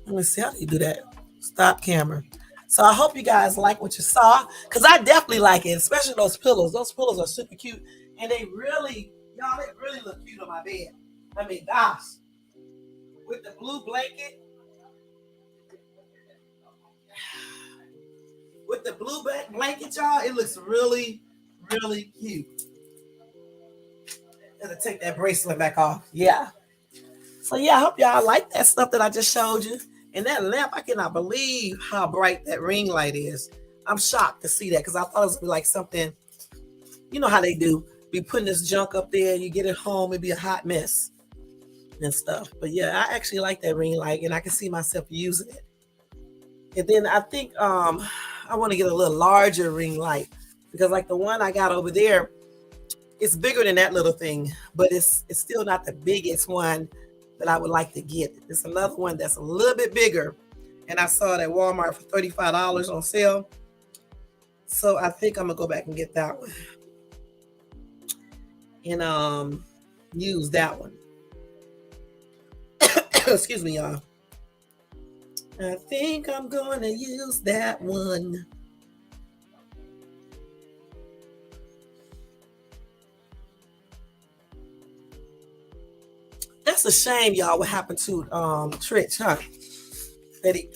Let me see how do you do that. Stop camera. So I hope you guys like what you saw, because I definitely like it, especially those pillows. Those pillows are super cute, and they really, y'all, they really look cute on my bed. I mean, gosh, with the blue blanket, y'all, it looks really, really cute. Gotta take that bracelet back off. Yeah. So yeah, I hope y'all like that stuff that I just showed you. And that lamp, I cannot believe how bright that ring light is. I'm shocked to see that because I thought it was like something, you know how they do. Be putting this junk up there, you get it home, it'd be a hot mess and stuff. But yeah, I actually like that ring light and I can see myself using it. And then I think I want to get a little larger ring light because like the one I got over there, it's bigger than that little thing, but it's still not the biggest one that I would like to get. There's another one that's a little bit bigger, and I saw it at Walmart for $35 on sale. So I think I'm gonna go back and get that one and use that one. Excuse me, y'all. I think I'm gonna use that one. That's a shame, y'all, what happened to Trish, huh? That he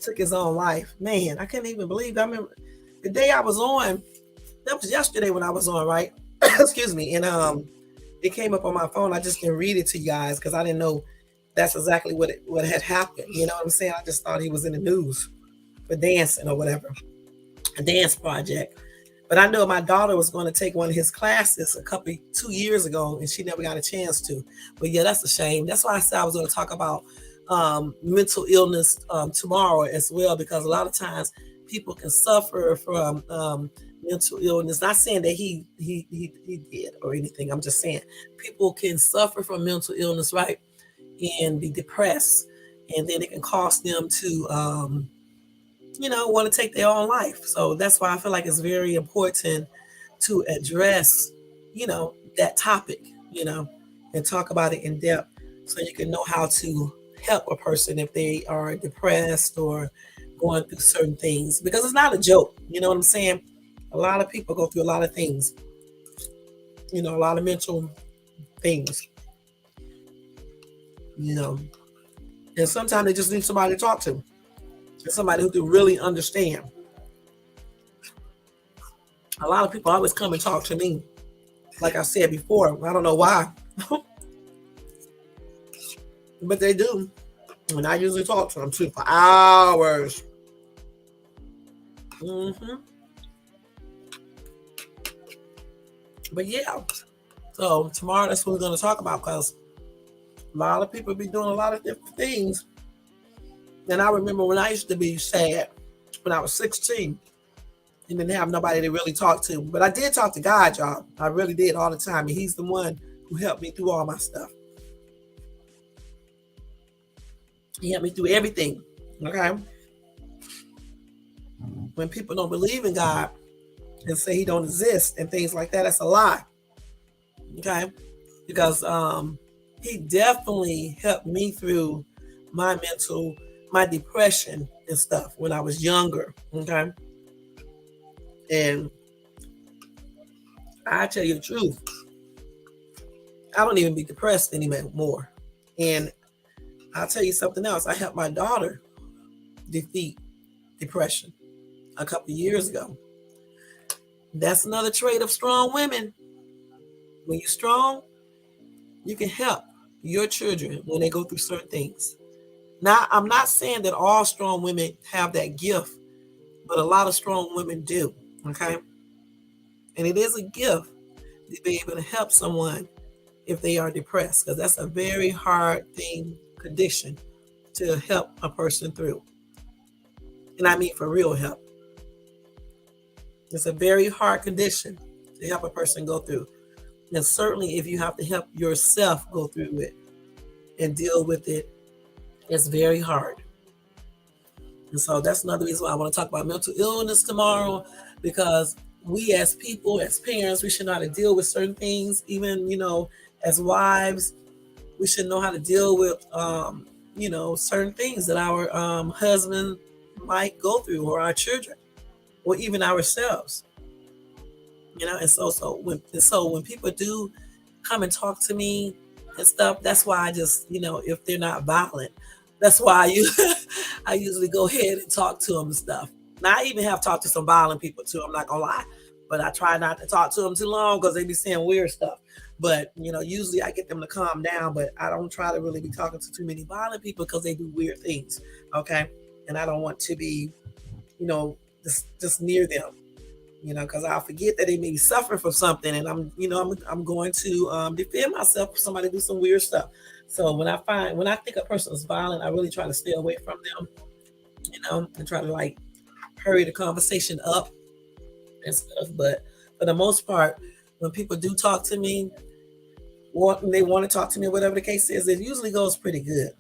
took his own life. Man, I couldn't even believe it. I remember the day I was on, that was yesterday when I was on, right? Excuse me. And it came up on my phone. I just didn't read it to you guys because I didn't know that's exactly what had happened. You know what I'm saying? I just thought he was in the news for dancing or whatever, a dance project. But I know my daughter was going to take one of his classes 2 years ago, and she never got a chance to. But yeah, that's a shame. That's why I said I was going to talk about mental illness tomorrow as well, because a lot of times people can suffer from mental illness. Not saying that he did or anything. I'm just saying people can suffer from mental illness, right, and be depressed, and then it can cause them to want to take their own life. So that's why I feel like it's very important to address, that topic, and talk about it in depth so you can know how to help a person if they are depressed or going through certain things. Because it's not a joke, you know what I'm saying? A lot of people go through a lot of things, a lot of mental things, and sometimes they just need somebody to talk to, and somebody who can really understand. A lot of people always come and talk to me. Like I said before, I don't know why, but they do. And I usually talk to them too for hours. But yeah, so tomorrow that's what we're going to talk about, because a lot of people be doing a lot of different things. And I remember when I used to be sad when I was 16 and didn't have nobody to really talk to. But I did talk to God, y'all. I really did all the time. And he's the one who helped me through all my stuff. He helped me through everything. Okay? When people don't believe in God and say he don't exist and things like that, that's a lie. Okay? Because he definitely helped me through my depression and stuff when I was younger. Okay? And I tell you the truth, I don't even be depressed anymore. And I'll tell you something else. I helped my daughter defeat depression a couple of years ago. That's another trait of strong women. When you're strong, you can help your children when they go through certain things. Now, I'm not saying that all strong women have that gift, but a lot of strong women do. Okay? And it is a gift to be able to help someone if they are depressed, because that's a very hard condition to help a person through. And I mean for real help. It's a very hard condition to help a person go through. And certainly if you have to help yourself go through it and deal with it, it's very hard. And so that's another reason why I want to talk about mental illness tomorrow, because we as people, as parents, we should know how to deal with certain things. Even, as wives, we should know how to deal with, certain things that our husband might go through, or our children, or even ourselves. And so when people do come and talk to me and stuff, that's why I just, if they're not violent, that's why I usually go ahead and talk to them and stuff. Now, I even have talked to some violent people too, I'm not gonna lie, but I try not to talk to them too long because they be saying weird stuff. But, usually I get them to calm down, but I don't try to really be talking to too many violent people because they do weird things, okay? And I don't want to be, just near them, because I'll forget that they may be suffering from something, and I'm going to defend myself if somebody do some weird stuff. So when I think a person is violent, I really try to stay away from them, and try to hurry the conversation up and stuff. But for the most part, when people do talk to me, or they want to talk to me, whatever the case is, it usually goes pretty good.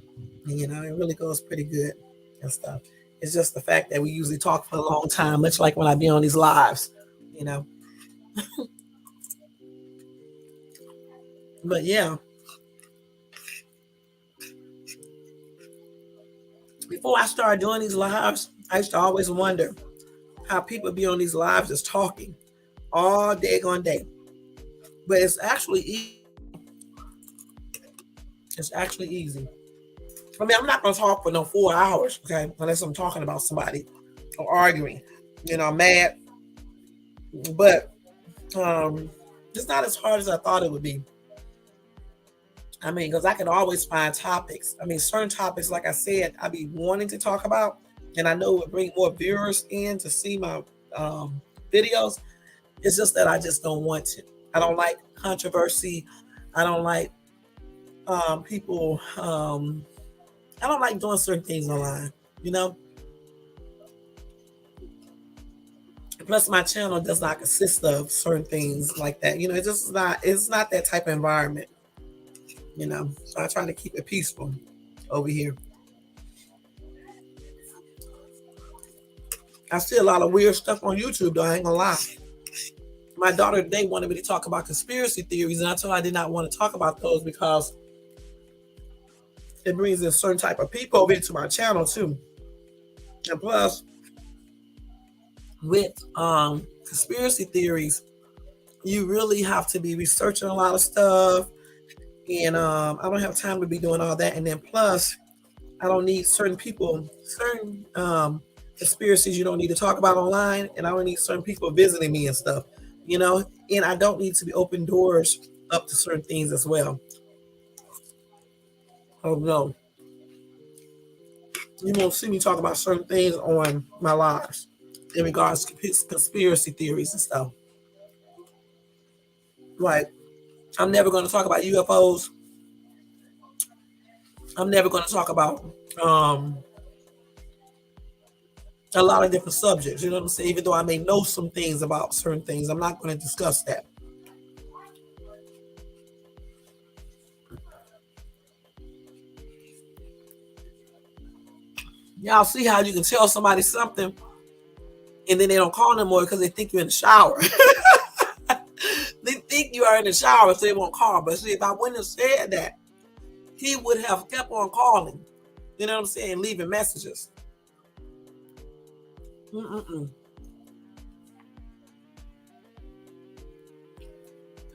It really goes pretty good and stuff. It's just the fact that we usually talk for a long time, much like when I be on these lives, But yeah, before I started doing these lives, I used to always wonder how people be on these lives just talking all day on day. But it's actually easy. It's actually easy. I mean, I'm not going to talk for no 4 hours, okay, unless I'm talking about somebody or arguing, mad. But it's not as hard as I thought it would be. I mean, because I can always find topics. I mean, certain topics, like I said, I be wanting to talk about, and I know it would bring more viewers in to see my videos. It's just that I just don't want to. I don't like controversy. I don't like people. I don't like doing certain things online. You know. Plus, my channel does not consist of certain things like that. You know, it's just not. It's not that type of environment. You know, so I try to keep it peaceful over here. I see a lot of weird stuff on YouTube, though. I ain't gonna lie. My daughter today wanted me to talk about conspiracy theories, and I told her I did not want to talk about those because it brings in certain type of people over into my channel too. And plus, with conspiracy theories, you really have to be researching a lot of stuff, and I don't have time to be doing all that. And then plus, I don't need certain people, certain conspiracies you don't need to talk about online, and I don't need certain people visiting me and stuff, you know. And I don't need to be open doors up to certain things as well. Oh no, you won't see me talk about certain things on my lives in regards to conspiracy theories and stuff. Like, I'm never going to talk about UFOs. I'm never going to talk about um, a lot of different subjects. You know what I'm saying? Even though I may know some things about certain things, I'm not going to discuss that. Y'all see how you can tell somebody something and then they don't call no more because they think you're in the shower. They think you are in the shower, so they won't call. But see, if I wouldn't have said that, he would have kept on calling. You know what I'm saying? Leaving messages. Mm-mm-mm.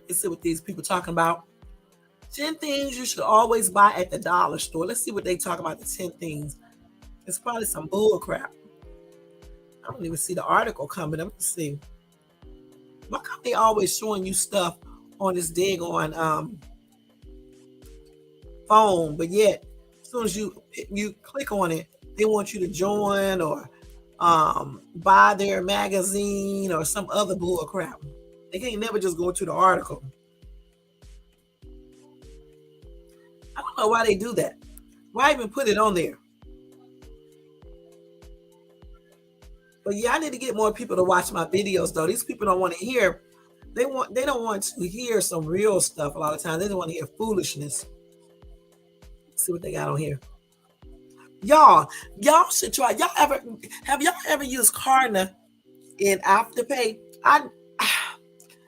Let's see what these people talking about. 10 things you should always buy at the dollar store. Let's see what they talk about the 10 things. It's probably some bull crap. I don't even see the article coming. Let me see. Why come they always showing you stuff on this daggone phone, but yet as soon as you click on it, they want you to join or buy their magazine or some other bull crap. They can't never just go to the article. I don't know why they do that. Why even put it on there? But yeah, I need to get more people to watch my videos though. These people don't want to hear. They don't want to hear some real stuff a lot of times. They don't want to hear foolishness. Let's see what they got on here. Y'all should try. Y'all ever used Klarna in Afterpay?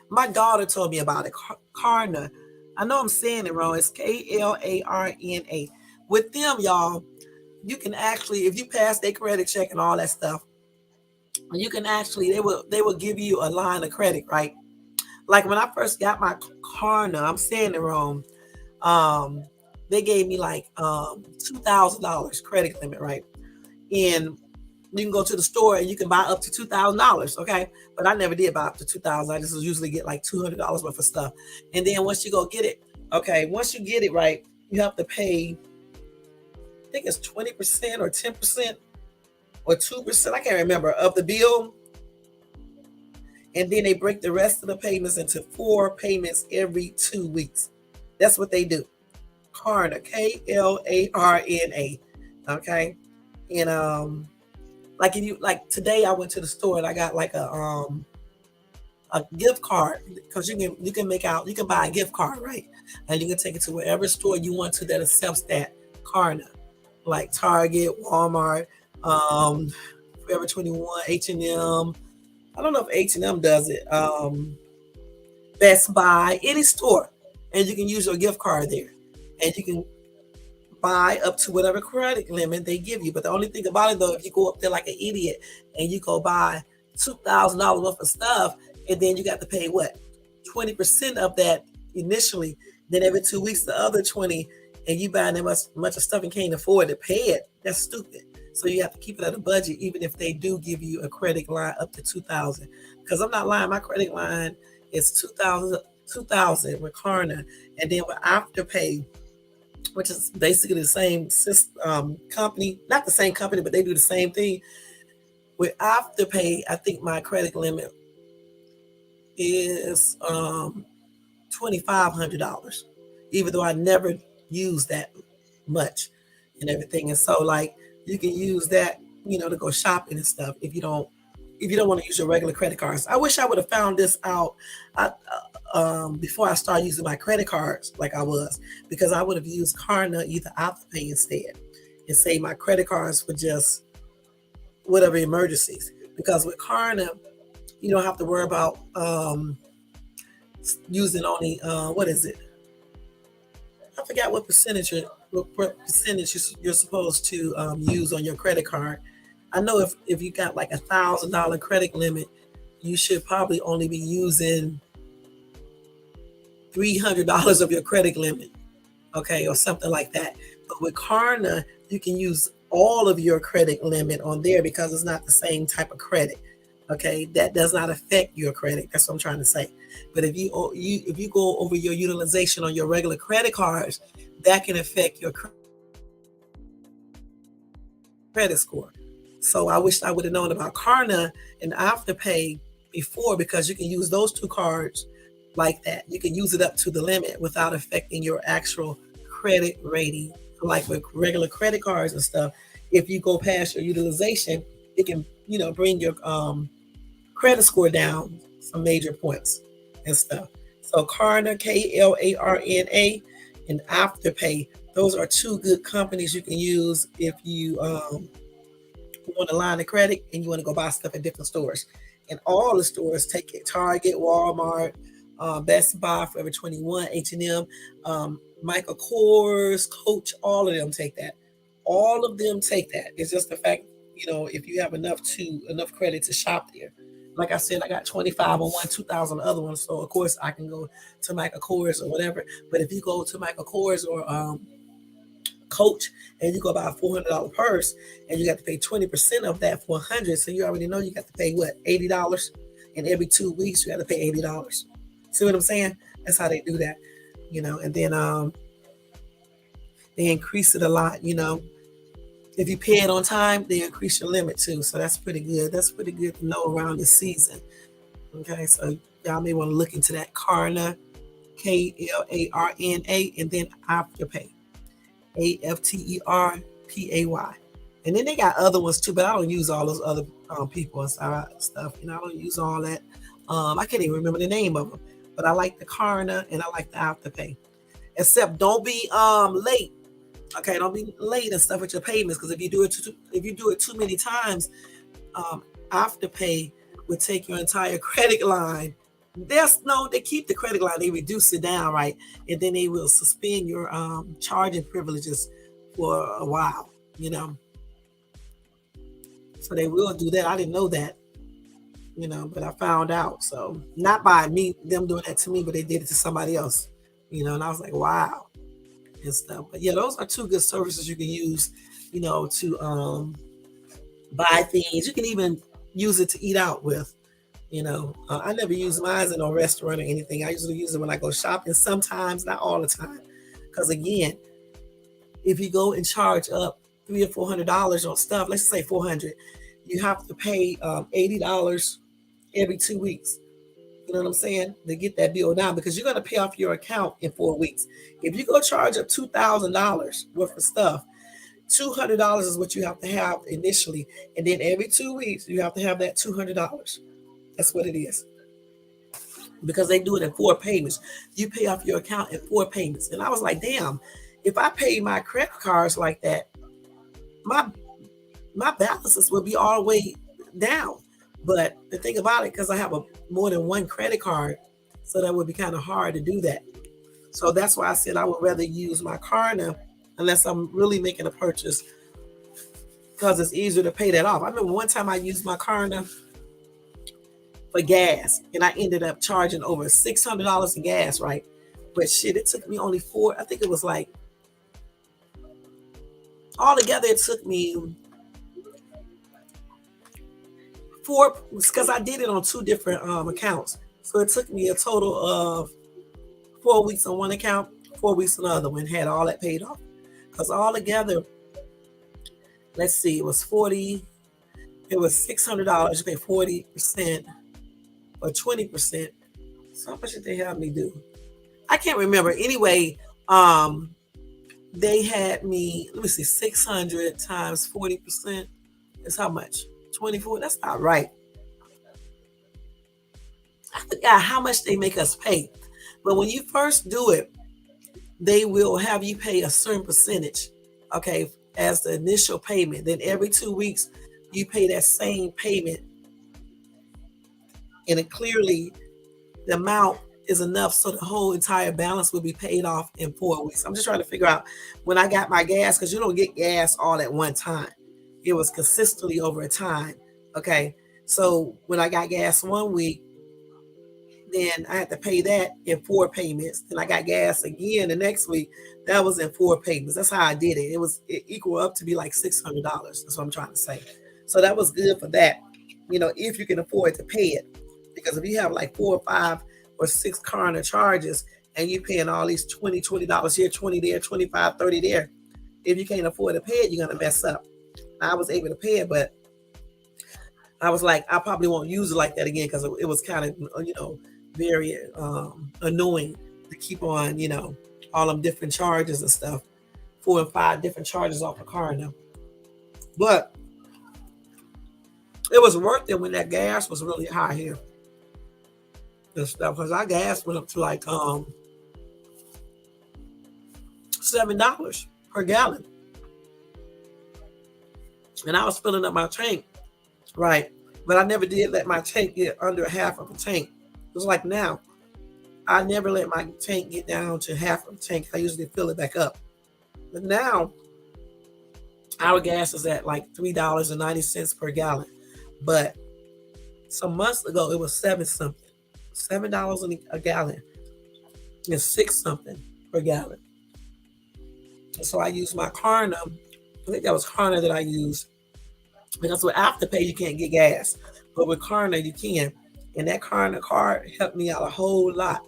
My daughter told me about it. Klarna. I know I'm saying it wrong. It's Klarna. With them, y'all, you can actually, if you pass their credit check and all that stuff, you can actually they will give you a line of credit, right? Like when I first got my Klarna, I'm saying it wrong. Um, they gave me like $2,000 credit limit, right? And you can go to the store and you can buy up to $2,000, okay? But I never did buy up to 2,000. I just usually get like $200 worth of stuff. And then once you go get it, okay, once you get it right, you have to pay, I think it's 20% or 10% or 2%, I can't remember, of the bill. And then they break the rest of the payments into 4 payments every 2 weeks. That's what they do. Klarna, Klarna. Okay. And like if you like today I went to the store and I got like a gift card because you can buy a gift card, right? And you can take it to wherever store you want to that accepts that Klarna, like Target, Walmart, Forever 21, H&M. I don't know if H&M does it. Best Buy, any store, and you can use your gift card there, and you can buy up to whatever credit limit they give you. But the only thing about it though, if you go up there like an idiot and you go buy $2,000 worth of stuff, and then you got to pay what 20% of that initially, then every 2 weeks the other 20, and you buying that much of stuff and can't afford to pay it. That's stupid. So you have to keep it at a budget, even if they do give you a credit line up to 2,000. Because I'm not lying, my credit line is 2,000 with Klarna, and then with Afterpay, which is basically the same company, not the same company, but they do the same thing. With Afterpay, I think my credit limit is $2,500, even though I never use that much and everything. And so like you can use that, to go shopping and stuff if you don't want to use your regular credit cards. I wish I would have found this out before I started using my credit cards like I was, because I would have used Klarna, either Afterpay instead, and say my credit cards for just whatever emergencies. Because with Klarna, you don't have to worry about using only what is it? I forgot what percentage you're supposed to use on your credit card. I know if you got like $1,000 credit limit, you should probably only be using $300 of your credit limit, okay, or something like that. But with Klarna, you can use all of your credit limit on there because it's not the same type of credit. Okay, that does not affect your credit. That's what I'm trying to say. But if you go over your utilization on your regular credit cards, that can affect your credit score. So I wish I would have known about Klarna and Afterpay before, because you can use those two cards like that. You can use it up to the limit without affecting your actual credit rating. Like with regular credit cards and stuff, if you go past your utilization, it can, bring your credit score down some major points and stuff. So Klarna, Klarna, and Afterpay, those are two good companies you can use if you want a line of credit and you want to go buy stuff at different stores. And all the stores take it: Target, Walmart, Best Buy, Forever 21, H&M, Michael Kors, Coach, all of them take that. All of them take that. It's just the fact, if you have enough credit to shop there. Like I said, I got 25 on one, 2,000 on the other one. So of course I can go to Michael Kors or whatever. But if you go to Michael Kors or Coach and you go buy a $400 purse and you got to pay 20% of that for 100, so you already know you got to pay what, $80, and every 2 weeks you got to pay $80. See what I'm saying? That's how they do that, And then they increase it a lot. If you pay it on time, they increase your limit too. So that's pretty good. That's pretty good to know around this season. Okay, so y'all may want to look into that. Klarna, Klarna, and then Afterpay, Afterpay. And then they got other ones too, but I don't use all those other people and stuff. I don't use all that. I can't even remember the name of them. But I like the Klarna and I like the Afterpay. Except don't be late. Okay, don't be late and stuff with your payments, because if you do it too many times, Afterpay would take your entire credit line. They keep the credit line, they reduce it down, right? And then they will suspend your charging privileges for a while, So they will do that. I didn't know that, but I found out. So not by them doing that to me, but they did it to somebody else, and I was like, wow. And stuff. But yeah, those are two good services you can use, to buy things. You can even use it to eat out with. I never use mine in a restaurant or anything. I usually use it when I go shopping, sometimes, not all the time. Because again, if you go and charge up $300 or $400 on stuff, let's say 400, you have to pay $80 every 2 weeks. You know what I'm saying? To get that bill down, because you're going to pay off your account in 4 weeks. If you go charge up $2,000 worth of stuff, $200 is what you have to have initially. And then every 2 weeks, you have to have that $200. That's what it is. Because they do it in 4 payments. You pay off your account in 4 payments. And I was like, damn, if I pay my credit cards like that, my balances will be all the way down. But the thing about it, because I have more than one credit card, so that would be kind of hard to do that. So that's why I said I would rather use my Klarna unless I'm really making a purchase, because it's easier to pay that off. I remember one time I used my Klarna for gas, and I ended up charging over $600 in gas, right? But shit, it took me only I think it was like, altogether it took me because I did it on 2 different accounts. So it took me a total of 4 weeks on one account, 4 weeks another one, had all that paid off. Because all together, let's see, it was $600. You pay 40% or 20%. So how much did they have me do? I can't remember. Anyway, they had me, let me see, 600 times 40% is how much? 24? That's not right. I forgot how much they make us pay. But when you first do it, they will have you pay a certain percentage, okay, as the initial payment. Then every 2 weeks, you pay that same payment. And it clearly, the amount is enough so the whole entire balance will be paid off in 4 weeks. I'm just trying to figure out when I got my gas, because you don't get gas all at one time. It was consistently over a time. Okay. So when I got gas 1 week, then I had to pay that in 4 payments. Then I got gas again the next week. That was in 4 payments. That's how I did it. It equal up to be like $600. That's what I'm trying to say. So that was good for that. If you can afford to pay it, because if you have like 4 or 5 or 6 coroner charges and you paying all these $20 here, 20 there, 25, 30 there, if you can't afford to pay it, you're gonna mess up. I was able to pay it, but I was like, I probably won't use it like that again, because it was kind of, very annoying to keep on, all them different charges and stuff, 4 and 5 different charges off a car now. But it was worth it when that gas was really high here and stuff, because our gas went up to like $7 per gallon, and I was filling up my tank, right? But I never did let my tank get under half of a tank. Just like now, I never let my tank get down to half of a tank. I usually fill it back up. But now, our gas is at like $3.90 per gallon. But some months ago, it was $7 a gallon, and 6 something per gallon. And so I used my Klarna. I think that was Klarna that I used, because with Afterpay you can't get gas, but with Klarna you can. And that Klarna card helped me out a whole lot,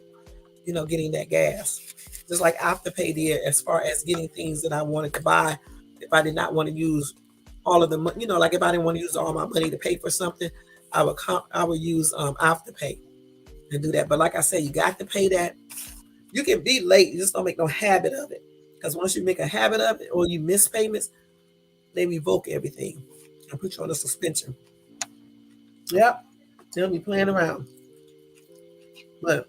getting that gas. Just like Afterpay did, as far as getting things that I wanted to buy. If I did not want to use all of the money, like if I didn't want to use all my money to pay for something, I would use Afterpay and do that. But like I said, you got to pay that. You can be late, you just don't make no habit of it. Because once you make a habit of it, or you miss payments, they revoke everything and put you on a suspension. Yep. They'll be playing around. But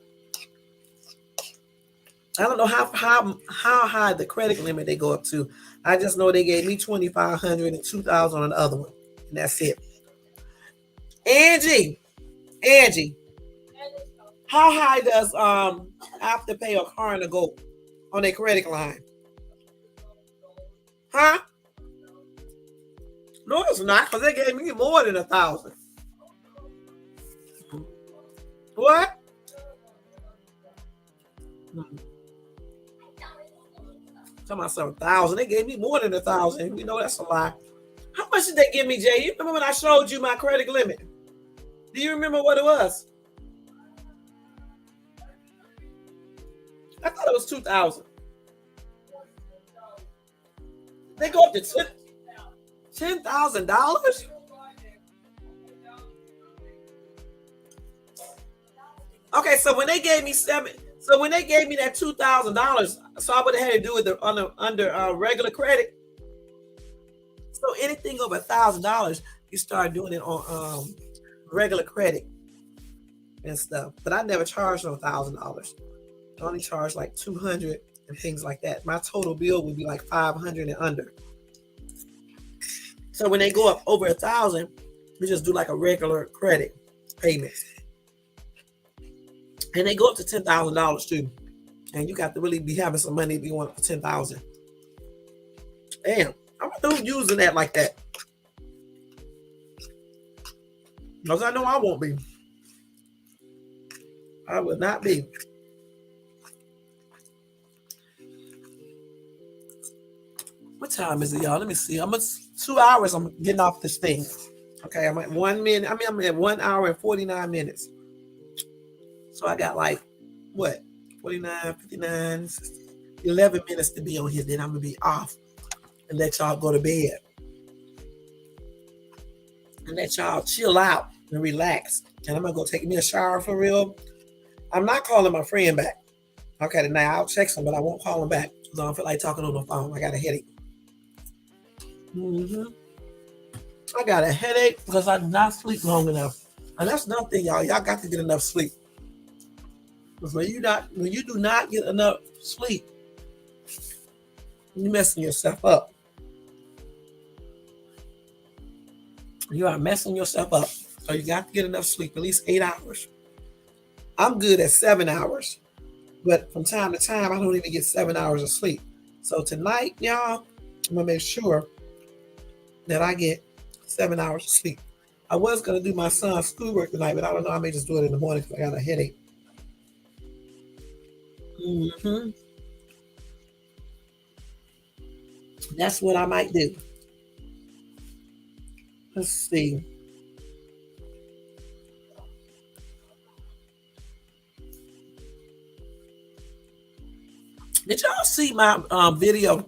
I don't know how high the credit limit they go up to. I just know they gave me $2,500 and $2,000 on the other one. And that's it. Angie, how high does Afterpay or Klarna go on their credit line? Huh? No, it's not, because they gave me more than $1,000. What? Talking about 7,000. They gave me more than 1,000. That's a lie. How much did they give me, Jay? You remember when I showed you my credit limit? Do you remember what it was? I thought it was 2,000. They go up to $10,000? Okay, so when they gave me that $2,000, so I would have had to do it under regular credit. So anything over $1,000, you start doing it on regular credit and stuff. But I never charged no $1,000. I only charged like $200 and things like that. My total bill would be like $500 and under. So when they go up over $1,000, we just do like a regular credit payment. And they go up to $10,000 too. And you got to really be having some money if you want it for $10,000. Damn, I'm not using that like that. Because I know I won't be. I will not be. What time is it, y'all? Let me see. I'm at 2 hours. I'm getting off this thing. Okay, I'm at 1 minute. I'm at 1 hour and 49 minutes. So I got like, what? 49, 59, 11 minutes to be on here. Then I'm going to be off and let y'all go to bed. And let y'all chill out and relax. And I'm going to go take me a shower for real. I'm not calling my friend back. Okay, tonight I'll text him, but I won't call him back because I don't feel like talking on the phone. I got a headache. I got a headache because I did not sleep long enough. And that's another thing, y'all. Y'all got to get enough sleep. Because when you do not get enough sleep, you're messing yourself up. You are messing yourself up. So you got to get enough sleep, at least 8 hours. I'm good at 7 hours. But from time to time, I don't even get 7 hours of sleep. So tonight, y'all, I'm going to make sure that I get 7 hours of sleep. I was going to do my son's schoolwork tonight, but I don't know. I may just do it in the morning because I got a headache. That's what I might do. Let's see. Did y'all see my video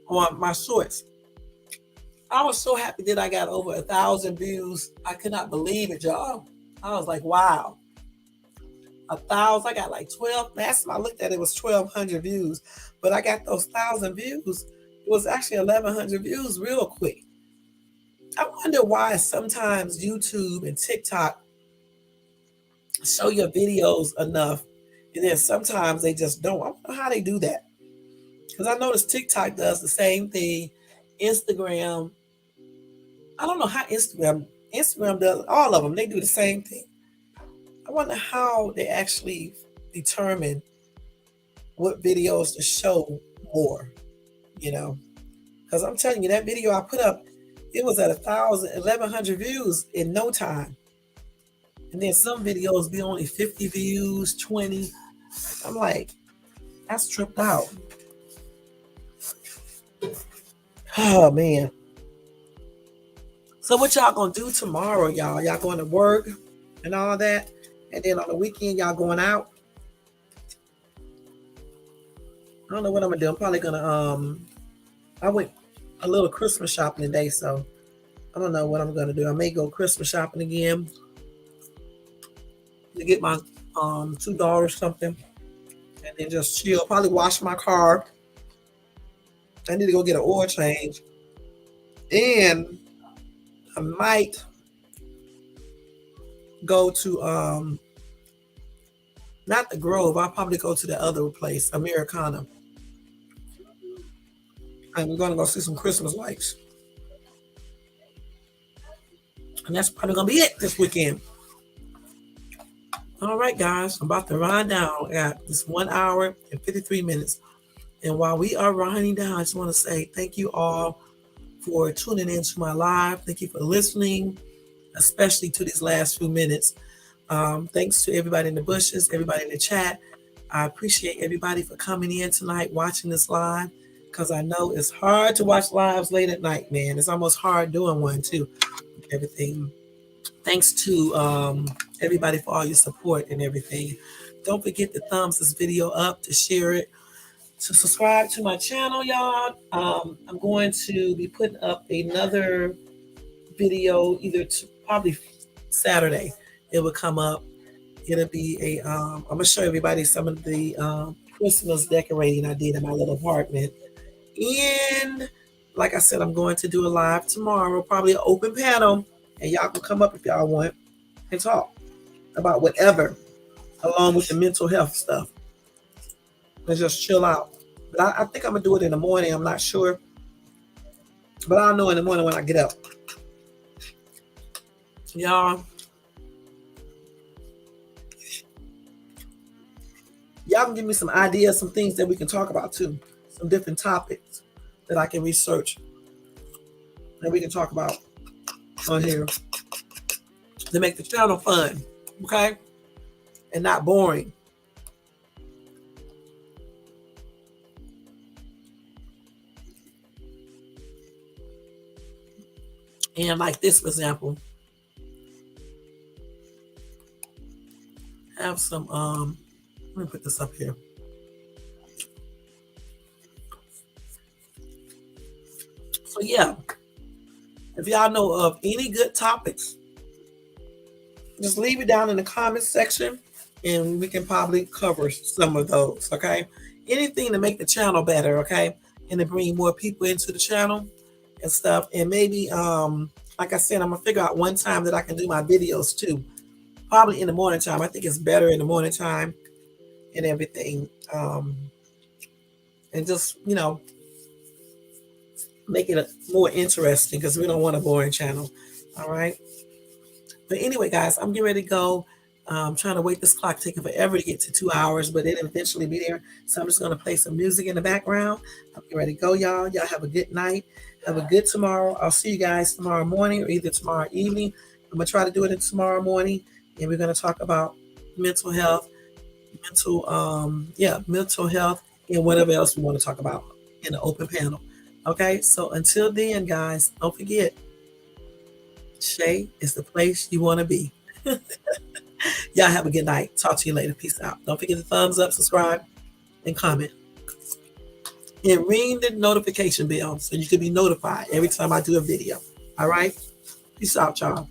on my shorts? I was so happy that I got over 1,000 views. I could not believe it, y'all. I was like, wow. 1,000. I got like 12. Last time I looked at it, was 1,200 views. But I got those 1,000 views. It was actually 1,100 views real quick. I wonder why sometimes YouTube and TikTok show your videos enough, and then sometimes they just don't. I don't know how they do that. Because I noticed TikTok does the same thing. Instagram, I don't know how Instagram does, all of them, they do the same thing. I wonder how they actually determine what videos to show more, because I'm telling you, that video I put up, it was at 1,100 views in no time. And then some videos be only 50 views, 20. I'm like, that's tripped out. Oh, man. So what y'all gonna do tomorrow, y'all? Y'all going to work and all that? And then on the weekend, y'all going out? I don't know what I'm gonna do. I'm probably gonna I went a little Christmas shopping today, so I don't know what I'm gonna do. I may go Christmas shopping again to get my $2 something, and then just chill. Probably wash my car. I need to go get an oil change, and I might go to not the Grove. I'll probably go to the other place, Americana. And we're gonna go see some Christmas lights. And that's probably gonna be it this weekend. All right, guys, I'm about to run down. I got this 1 hour and 53 minutes. And while we are running down, I just want to say thank you all for tuning into my live. Thank you for listening, especially to these last few minutes. Thanks to everybody in the bushes, everybody in the chat. I appreciate everybody for coming in tonight, watching this live, because I know it's hard to watch lives late at night, man. It's almost hard doing one too. Everything. Thanks to everybody for all your support and everything. Don't forget to thumbs this video up, to share it, to subscribe to my channel, y'all. I'm going to be putting up another video probably Saturday. It will come up. It'll be I'm gonna show everybody some of the Christmas decorating I did in my little apartment. And like I said, I'm going to do a live tomorrow, probably an open panel, and y'all can come up if y'all want and talk about whatever, along with the mental health stuff. And just chill out. But I think I'm gonna do it in the morning. I'm not sure, but I'll know in the morning when I get up. Y'all can give me some ideas, some things that we can talk about too, some different topics that I can research that we can talk about on here to make the channel fun, okay, and not boring. And like this, for example, have some let me put this up here. So yeah, if y'all know of any good topics, just leave it down in the comments section and we can probably cover some of those. Okay. Anything to make the channel better, okay? And to bring more people into the channel and stuff. And maybe like I said, I'm gonna figure out one time that I can do my videos too. Probably in the morning time. I think it's better in the morning time and everything. And just, make it more interesting because we don't want a boring channel. All right. But anyway, guys, I'm getting ready to go. I'm trying to wait this clock taking forever to get to 2 hours, but it'll eventually be there. So I'm just going to play some music in the background. I'm getting ready to go, y'all. Y'all have a good night. Have a good tomorrow. I'll see you guys tomorrow morning or either tomorrow evening. I'm going to try to do it tomorrow morning. And we're going to talk about mental health, mental health, and whatever else we want to talk about in the open panel. Okay, so until then, guys, don't forget, Shay is the place you want to be. Y'all have a good night. Talk to you later. Peace out. Don't forget to thumbs up, subscribe, and comment. And ring the notification bell so you can be notified every time I do a video. All right? Peace out, y'all.